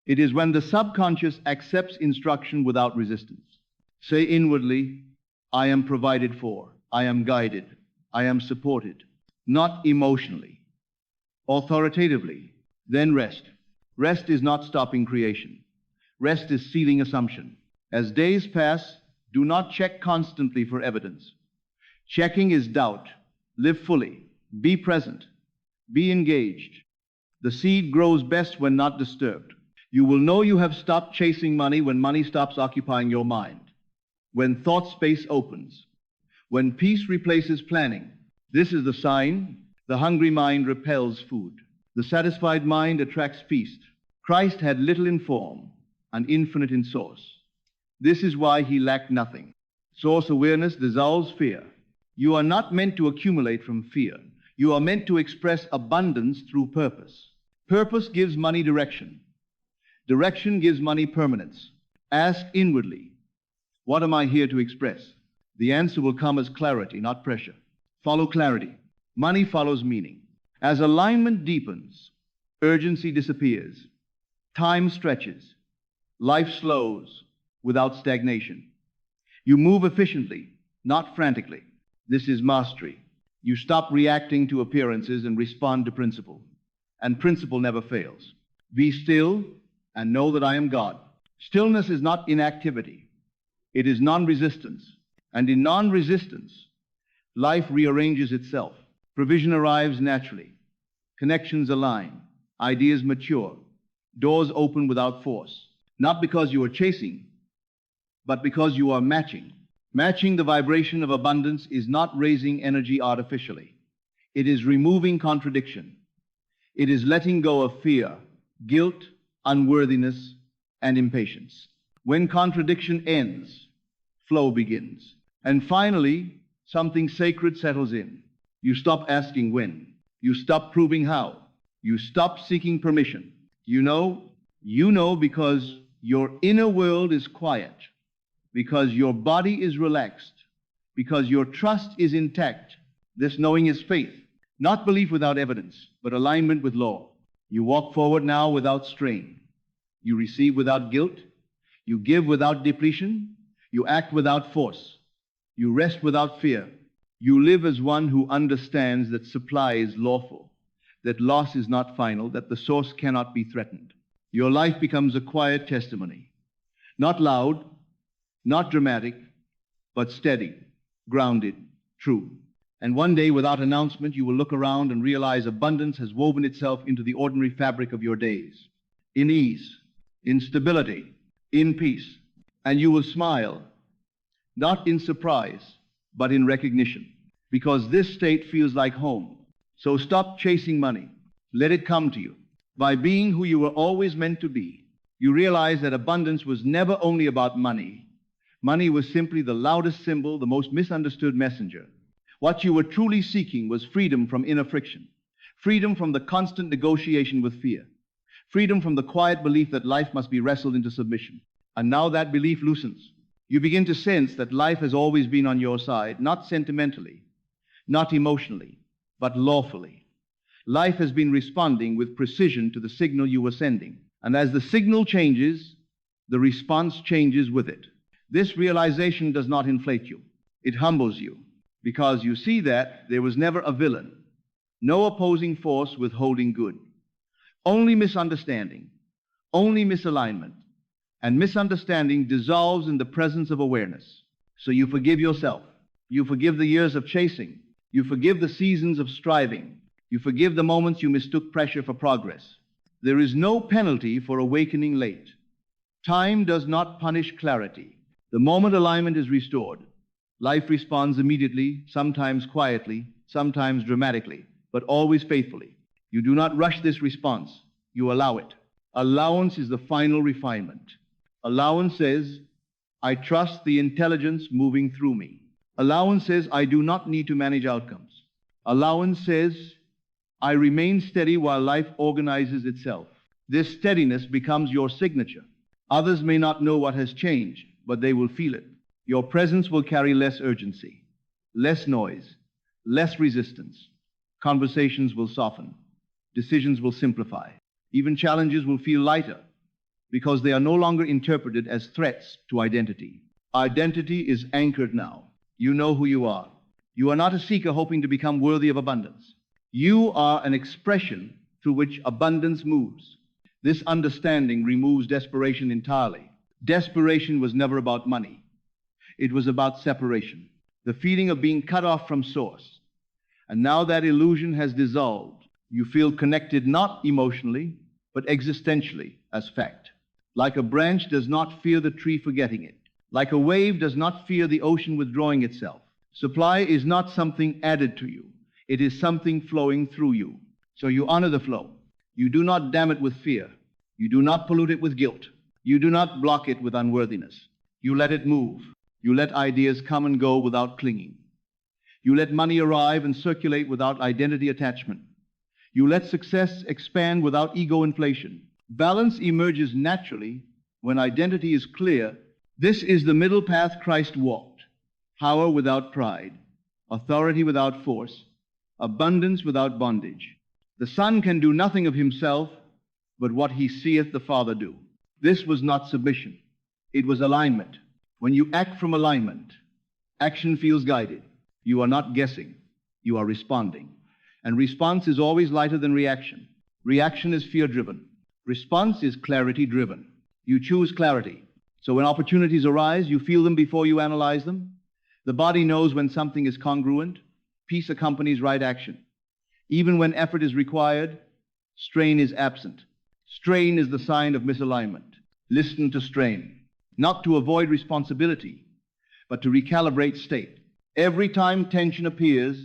It is when the subconscious accepts instruction without resistance. Say inwardly, I am provided for, I am guided, I am supported, not emotionally. Authoritatively, then rest. Rest is not stopping creation. Rest is sealing assumption. As days pass, do not check constantly for evidence. Checking is doubt. Live fully. Be present. Be engaged. The seed grows best when not disturbed. You will know you have stopped chasing money when money stops occupying your mind. When thought space opens. When peace replaces planning. This is the sign. The hungry mind repels food. The satisfied mind attracts feast. Christ had little in form and infinite in source. This is why he lacked nothing. Source awareness dissolves fear. You are not meant to accumulate from fear. You are meant to express abundance through purpose. Purpose gives money direction. Direction gives money permanence. Ask inwardly, what am I here to express? The answer will come as clarity, not pressure. Follow clarity. Money follows meaning. As alignment deepens, urgency disappears. Time stretches. Life slows without stagnation. You move efficiently, not frantically. This is mastery. You stop reacting to appearances and respond to principle. And principle never fails. Be still and know that I am God. Stillness is not inactivity. It is non-resistance. And in non-resistance, life rearranges itself. Provision arrives naturally. Connections align. Ideas mature. Doors open without force. Not because you are chasing, but because you are matching. Matching the vibration of abundance is not raising energy artificially. It is removing contradiction. It is letting go of fear, guilt, unworthiness, and impatience. When contradiction ends, flow begins. And finally, something sacred settles in. You stop asking when. You stop proving how. You stop seeking permission. You know because your inner world is quiet, because your body is relaxed, because your trust is intact. This knowing is faith, not belief without evidence, but alignment with law. You walk forward now without strain. You receive without guilt. You give without depletion. You act without force. You rest without fear. You live as one who understands that supply is lawful, that loss is not final, that the source cannot be threatened. Your life becomes a quiet testimony, not loud, not dramatic, but steady, grounded, true. And one day, without announcement, you will look around and realize abundance has woven itself into the ordinary fabric of your days, in ease, in stability, in peace. And you will smile, not in surprise, but in recognition, because this state feels like home. So stop chasing money. Let it come to you. By being who you were always meant to be, you realize that abundance was never only about money. Money was simply the loudest symbol, the most misunderstood messenger. What you were truly seeking was freedom from inner friction, freedom from the constant negotiation with fear, freedom from the quiet belief that life must be wrestled into submission. And now that belief loosens. You begin to sense that life has always been on your side, not sentimentally, not emotionally, but lawfully. Life has been responding with precision to the signal you were sending. And as the signal changes, the response changes with it. This realization does not inflate you. It humbles you, because you see that there was never a villain, no opposing force withholding good. Only misunderstanding, only misalignment. And misunderstanding dissolves in the presence of awareness. So you forgive yourself. You forgive the years of chasing. You forgive the seasons of striving. You forgive the moments you mistook pressure for progress. There is no penalty for awakening late. Time does not punish clarity. The moment alignment is restored, life responds immediately, sometimes quietly, sometimes dramatically, but always faithfully. You do not rush this response. You allow it. Allowance is the final refinement. Allowance says, I trust the intelligence moving through me. Allowance says, I do not need to manage outcomes. Allowance says, I remain steady while life organizes itself. This steadiness becomes your signature. Others may not know what has changed, but they will feel it. Your presence will carry less urgency, less noise, less resistance. Conversations will soften. Decisions will simplify. Even challenges will feel lighter, because they are no longer interpreted as threats to identity. Identity is anchored now. You know who you are. You are not a seeker hoping to become worthy of abundance. You are an expression through which abundance moves. This understanding removes desperation entirely. Desperation was never about money. It was about separation, the feeling of being cut off from source. And now that illusion has dissolved. You feel connected not emotionally, but existentially as fact. Like a branch does not fear the tree forgetting it. Like a wave does not fear the ocean withdrawing itself. Supply is not something added to you. It is something flowing through you. So you honor the flow. You do not dam it with fear. You do not pollute it with guilt. You do not block it with unworthiness. You let it move. You let ideas come and go without clinging. You let money arrive and circulate without identity attachment. You let success expand without ego inflation. Balance emerges naturally when identity is clear. This is the middle path Christ walked. Power without pride, authority without force, abundance without bondage. The Son can do nothing of himself but what he seeth the Father do. This was not submission. It was alignment. When you act from alignment, action feels guided. You are not guessing. You are responding. And response is always lighter than reaction. Reaction is fear-driven. Response is clarity-driven. You choose clarity. So when opportunities arise, you feel them before you analyze them. The body knows when something is congruent. Peace accompanies right action. Even when effort is required, strain is absent. Strain is the sign of misalignment. Listen to strain, not to avoid responsibility, but to recalibrate state. Every time tension appears,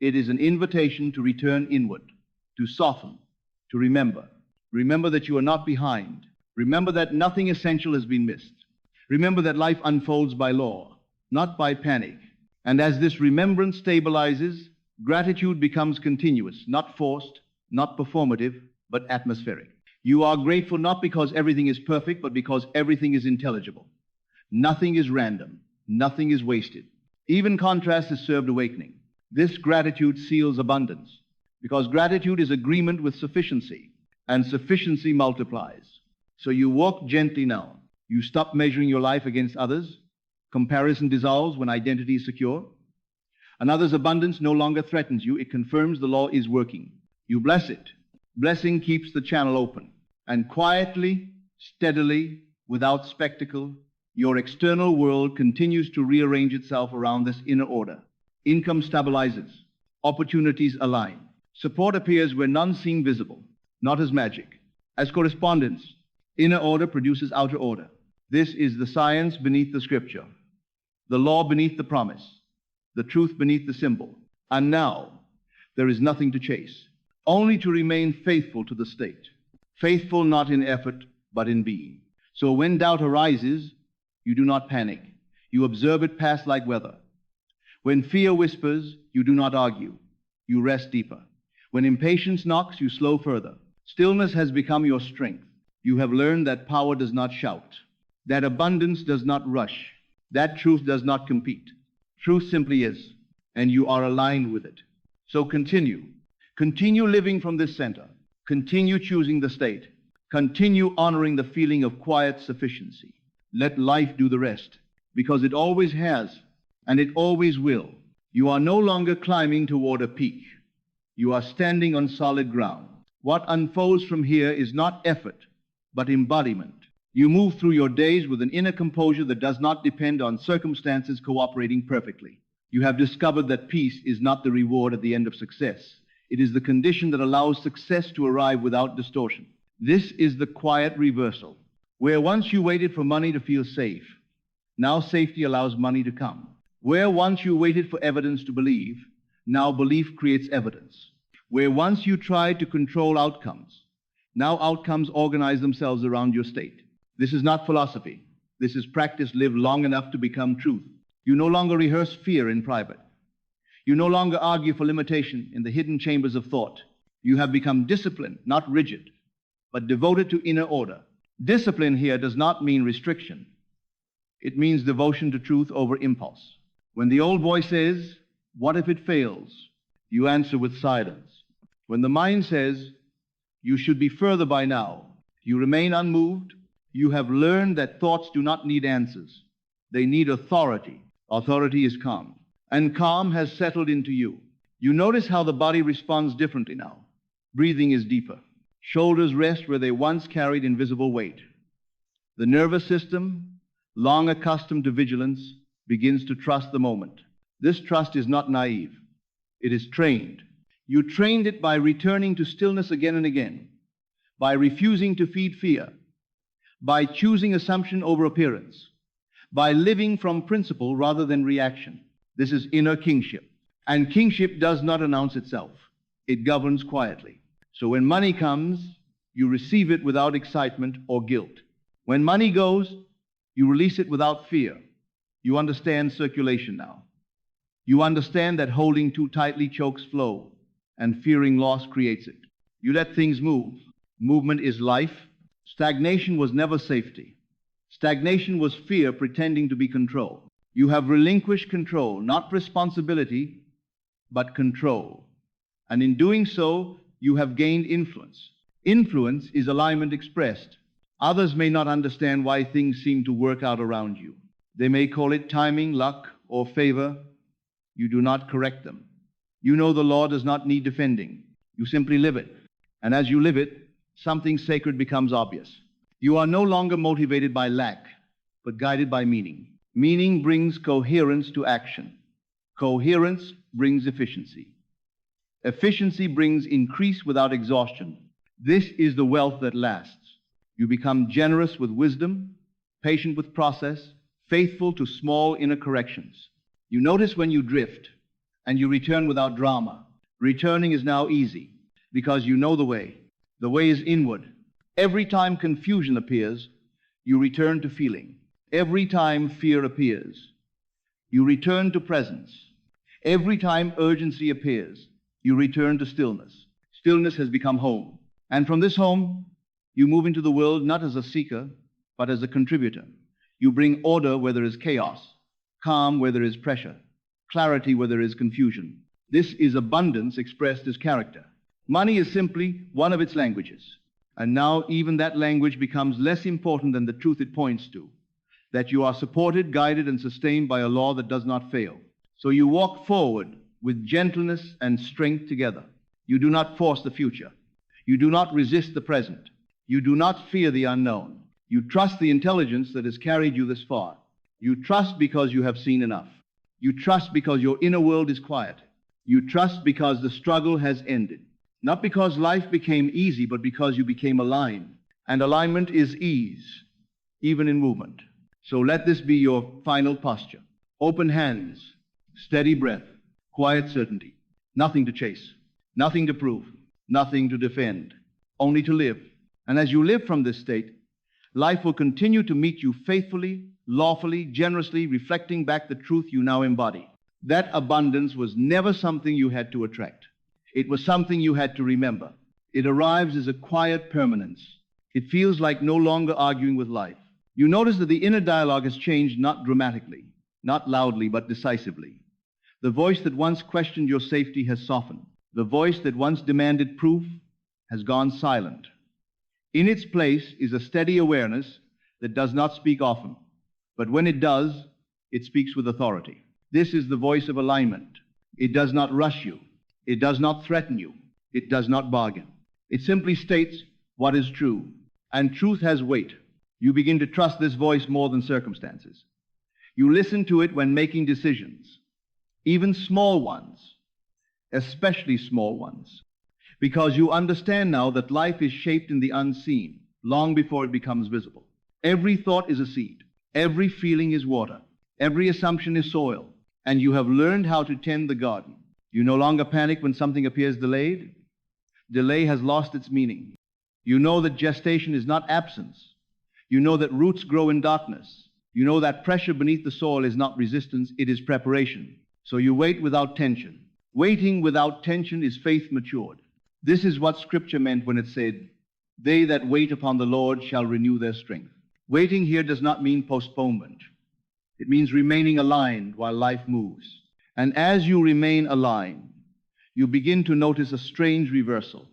it is an invitation to return inward, to soften, to remember. Remember that you are not behind. Remember that nothing essential has been missed. Remember that life unfolds by law, not by panic. And as this remembrance stabilizes, gratitude becomes continuous, not forced, not performative, but atmospheric. You are grateful not because everything is perfect, but because everything is intelligible. Nothing is random. Nothing is wasted. Even contrast has served awakening. This gratitude seals abundance, because gratitude is agreement with sufficiency, and sufficiency multiplies. So you walk gently now. You stop measuring your life against others. Comparison dissolves when identity is secure. Another's abundance no longer threatens you. It confirms the law is working. You bless it. Blessing keeps the channel open. And quietly, steadily, without spectacle, your external world continues to rearrange itself around this inner order. Income stabilizes. Opportunities align. Support appears where none seem visible, not as magic, as correspondence. Inner order produces outer order. This is the science beneath the scripture, the law beneath the promise, the truth beneath the symbol. And now, there is nothing to chase, only to remain faithful to the state. Faithful not in effort, but in being. So when doubt arises, you do not panic. You observe it pass like weather. When fear whispers, you do not argue. You rest deeper. When impatience knocks, you slow further. Stillness has become your strength. You have learned that power does not shout, that abundance does not rush, that truth does not compete. Truth simply is, and you are aligned with it. So continue. Continue living from this center. Continue choosing the state. Continue honoring the feeling of quiet sufficiency. Let life do the rest, because it always has, and it always will. You are no longer climbing toward a peak. You are standing on solid ground. What unfolds from here is not effort, but embodiment. You move through your days with an inner composure that does not depend on circumstances cooperating perfectly. You have discovered that peace is not the reward at the end of success. It is the condition that allows success to arrive without distortion. This is the quiet reversal, where once you waited for money to feel safe, now safety allows money to come. Where once you waited for evidence to believe, now belief creates evidence. Where once you tried to control outcomes, now outcomes organize themselves around your state. This is not philosophy. This is practice lived long enough to become truth. You no longer rehearse fear in private. You no longer argue for limitation in the hidden chambers of thought. You have become disciplined, not rigid, but devoted to inner order. Discipline here does not mean restriction. It means devotion to truth over impulse. When the old voice says, "What if it fails?" you answer with silence. When the mind says, "You should be further by now," you remain unmoved. You have learned that thoughts do not need answers. They need authority. Authority is calm, and calm has settled into you. You notice how the body responds differently now. Breathing is deeper. Shoulders rest where they once carried invisible weight. The nervous system, long accustomed to vigilance, begins to trust the moment. This trust is not naive. It is trained. You trained it by returning to stillness again and again, by refusing to feed fear, by choosing assumption over appearance, by living from principle rather than reaction. This is inner kingship. And kingship does not announce itself. It governs quietly. So when money comes, you receive it without excitement or guilt. When money goes, you release it without fear. You understand circulation now. You understand that holding too tightly chokes flow, and fearing loss creates it. You let things move. Movement is life. Stagnation was never safety. Stagnation was fear pretending to be control. You have relinquished control, not responsibility, but control. And in doing so, you have gained influence. Influence is alignment expressed. Others may not understand why things seem to work out around you. They may call it timing, luck, or favor. You do not correct them. You know the law does not need defending. You simply live it. And as you live it, something sacred becomes obvious. You are no longer motivated by lack, but guided by meaning. Meaning brings coherence to action. Coherence brings efficiency. Efficiency brings increase without exhaustion. This is the wealth that lasts. You become generous with wisdom, patient with process, faithful to small inner corrections. You notice when you drift, and you return without drama. Returning is now easy, because you know the way. The way is inward. Every time confusion appears, you return to feeling. Every time fear appears, you return to presence. Every time urgency appears, you return to stillness. Stillness has become home. And from this home, you move into the world not as a seeker, but as a contributor. You bring order where there is chaos, calm where there is pressure, clarity where there is confusion. This is abundance expressed as character. Money is simply one of its languages. And now even that language becomes less important than the truth it points to, that you are supported, guided, and sustained by a law that does not fail. So you walk forward with gentleness and strength together. You do not force the future. You do not resist the present. You do not fear the unknown. You trust the intelligence that has carried you this far. You trust because you have seen enough. You trust because your inner world is quiet. You trust because the struggle has ended. Not because life became easy, but because you became aligned. And alignment is ease, even in movement. So let this be your final posture. Open hands, steady breath, quiet certainty. Nothing to chase, nothing to prove, nothing to defend, only to live. And as you live from this state, life will continue to meet you faithfully, lawfully, generously, reflecting back the truth you now embody. That abundance was never something you had to attract. It was something you had to remember. It arrives as a quiet permanence. It feels like no longer arguing with life. You notice that the inner dialogue has changed, not dramatically, not loudly, but decisively. The voice that once questioned your safety has softened. The voice that once demanded proof has gone silent. In its place is a steady awareness that does not speak often, but when it does, it speaks with authority. This is the voice of alignment. It does not rush you. It does not threaten you. It does not bargain. It simply states what is true, and truth has weight. You begin to trust this voice more than circumstances. You listen to it when making decisions, even small ones, especially small ones, because you understand now that life is shaped in the unseen long before it becomes visible. Every thought is a seed. Every feeling is water. Every assumption is soil. And you have learned how to tend the garden. You no longer panic when something appears delayed. Delay has lost its meaning. You know that gestation is not absence. You know that roots grow in darkness. You know that pressure beneath the soil is not resistance, it is preparation. So you wait without tension. Waiting without tension is faith matured. This is what Scripture meant when it said, "They that wait upon the Lord shall renew their strength." Waiting here does not mean postponement. It means remaining aligned while life moves. And as you remain aligned, you begin to notice a strange reversal.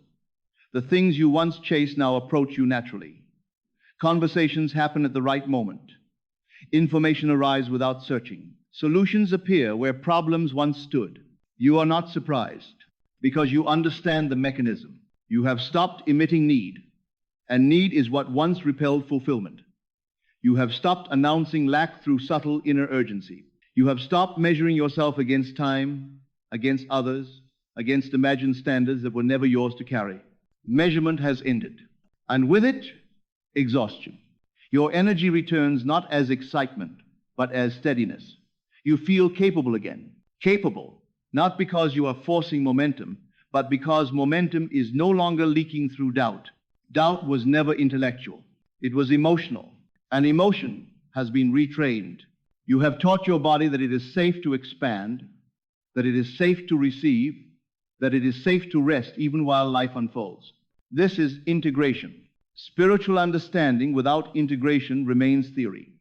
The things you once chased now approach you naturally. Conversations happen at the right moment. Information arrives without searching. Solutions appear where problems once stood. You are not surprised because you understand the mechanism. You have stopped emitting need, and need is what once repelled fulfillment. You have stopped announcing lack through subtle inner urgency. You have stopped measuring yourself against time, against others, against imagined standards that were never yours to carry. Measurement has ended, and with it, exhaustion. Your energy returns not as excitement, but as steadiness. You feel capable again. Capable, not because you are forcing momentum, but because momentum is no longer leaking through doubt. Doubt was never intellectual. It was emotional, and emotion has been retrained. You have taught your body that it is safe to expand, that it is safe to receive, that it is safe to rest even while life unfolds. This is integration. Spiritual understanding without integration remains theory.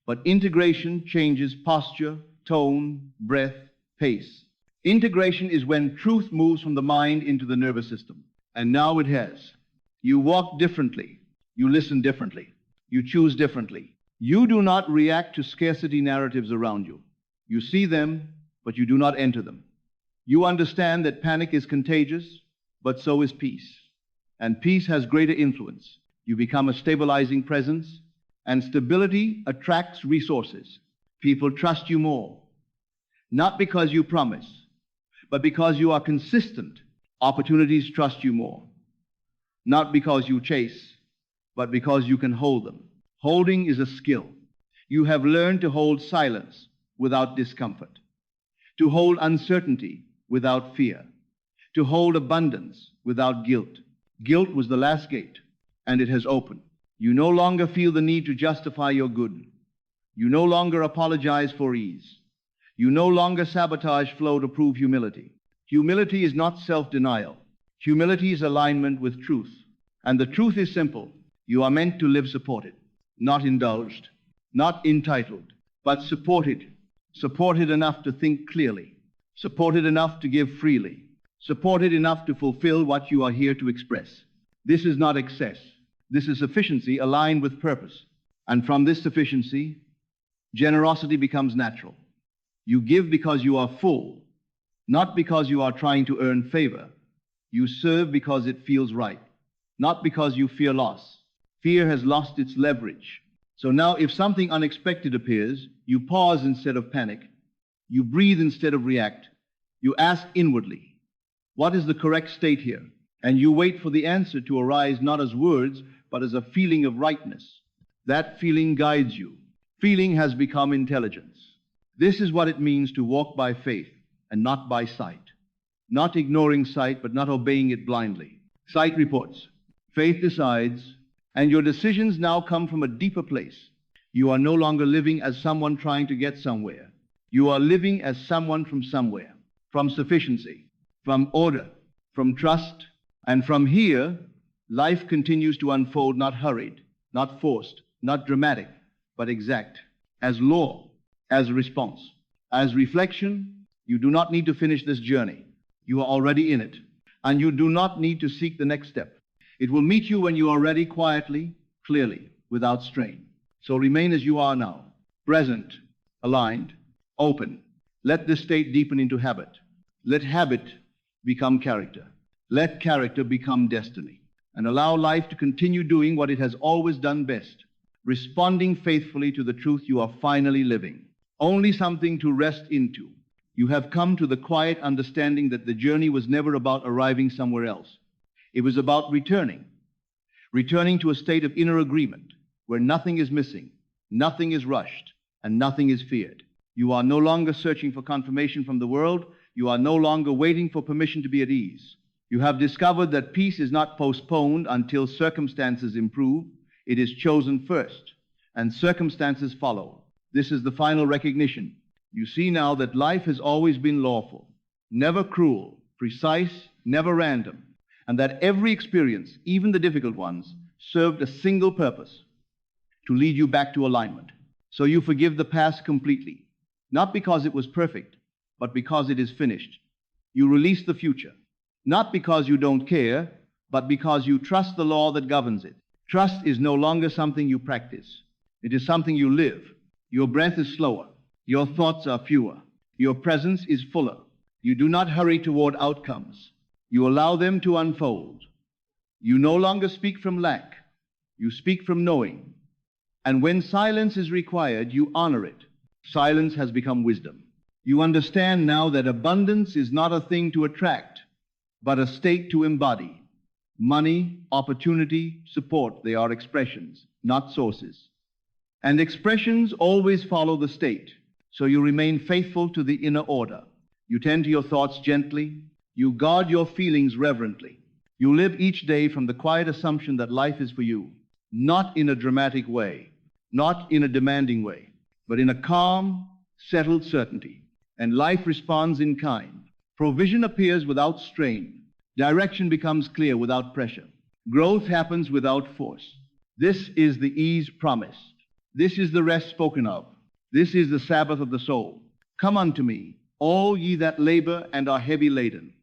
But integration changes posture, tone, breath, pace. Integration is when truth moves from the mind into the nervous system. And now it has. You walk differently. You listen differently. You choose differently. You do not react to scarcity narratives around you. You see them, but you do not enter them. You understand that panic is contagious, but so is peace. And peace has greater influence. You become a stabilizing presence, and stability attracts resources. People trust you more, not because you promise, But because you are consistent, opportunities trust you more. Not because you chase, but because you can hold them. Holding is a skill. You have learned to hold silence without discomfort, to hold uncertainty without fear, to hold abundance without guilt. Guilt was the last gate, and it has opened. You no longer feel the need to justify your good. You no longer apologize for ease. You no longer sabotage flow to prove humility. Humility is not self-denial. Humility is alignment with truth. And the truth is simple. You are meant to live supported, not indulged, not entitled, but supported. Supported enough to think clearly. Supported enough to give freely. Supported enough to fulfill what you are here to express. This is not excess. This is sufficiency aligned with purpose. And from this sufficiency, generosity becomes natural. You give because you are full, not because you are trying to earn favor. You serve because it feels right, not because you fear loss. Fear has lost its leverage. So now if something unexpected appears, you pause instead of panic. You breathe instead of react. You ask inwardly, what is the correct state here? And you wait for the answer to arise not as words, but as a feeling of rightness. That feeling guides you. Feeling has become intelligence. This is what it means to walk by faith and not by sight. Not ignoring sight, but not obeying it blindly. Sight reports. Faith decides, and your decisions now come from a deeper place. You are no longer living as someone trying to get somewhere. You are living as someone from somewhere, from sufficiency, from order, from trust, and from here, life continues to unfold not hurried, not forced, not dramatic, but exact, as law, as response, as reflection. You do not need to finish this journey. You are already in it, and you do not need to seek the next step. It will meet you when you are ready, quietly, clearly, without strain. So remain as you are now, present, aligned, open. Let this state deepen into habit. Let habit become character. Let character become destiny. And allow life to continue doing what it has always done best, responding faithfully to the truth you are finally living. Only something to rest into. You have come to the quiet understanding that the journey was never about arriving somewhere else. It was about returning to a state of inner agreement where nothing is missing, nothing is rushed, and nothing is feared. You are no longer searching for confirmation from the world. You are no longer waiting for permission to be at ease. You have discovered that peace is not postponed until circumstances improve. It is chosen first, and circumstances follow. This is the final recognition. You see now that life has always been lawful, never cruel, precise, never random, and that every experience, even the difficult ones, served a single purpose: to lead you back to alignment. So you forgive the past completely, not because it was perfect, but because it is finished. You release the future, not because you don't care, but because you trust the law that governs it. Trust is no longer something you practice. It is something you live. Your breath is slower. Your thoughts are fewer. Your presence is fuller. You do not hurry toward outcomes. You allow them to unfold. You no longer speak from lack. You speak from knowing. And when silence is required, you honor it. Silence has become wisdom. You understand now that abundance is not a thing to attract, but a state to embody. Money, opportunity, support, they are expressions, not sources. And expressions always follow the state, so you remain faithful to the inner order. You tend to your thoughts gently. You guard your feelings reverently. You live each day from the quiet assumption that life is for you, not in a dramatic way, not in a demanding way, but in a calm, settled certainty. And life responds in kind. Provision appears without strain. Direction becomes clear without pressure. Growth happens without force. This is the ease promised. This is the rest spoken of. This is the Sabbath of the soul. Come unto me, all ye that labor and are heavy laden,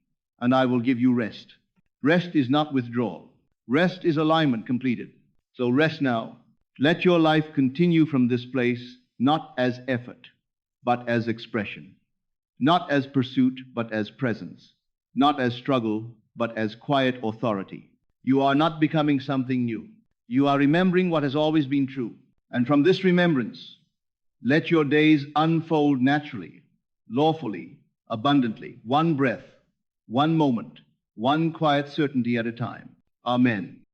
and I will give you rest. Rest is not withdrawal. Rest is alignment completed. So rest now. Let your life continue from this place, not as effort, but as expression. Not as pursuit, but as presence. Not as struggle, but as quiet authority. You are not becoming something new. You are remembering what has always been true. And from this remembrance, let your days unfold naturally, lawfully, abundantly, one breath, one moment, one quiet certainty at a time. Amen.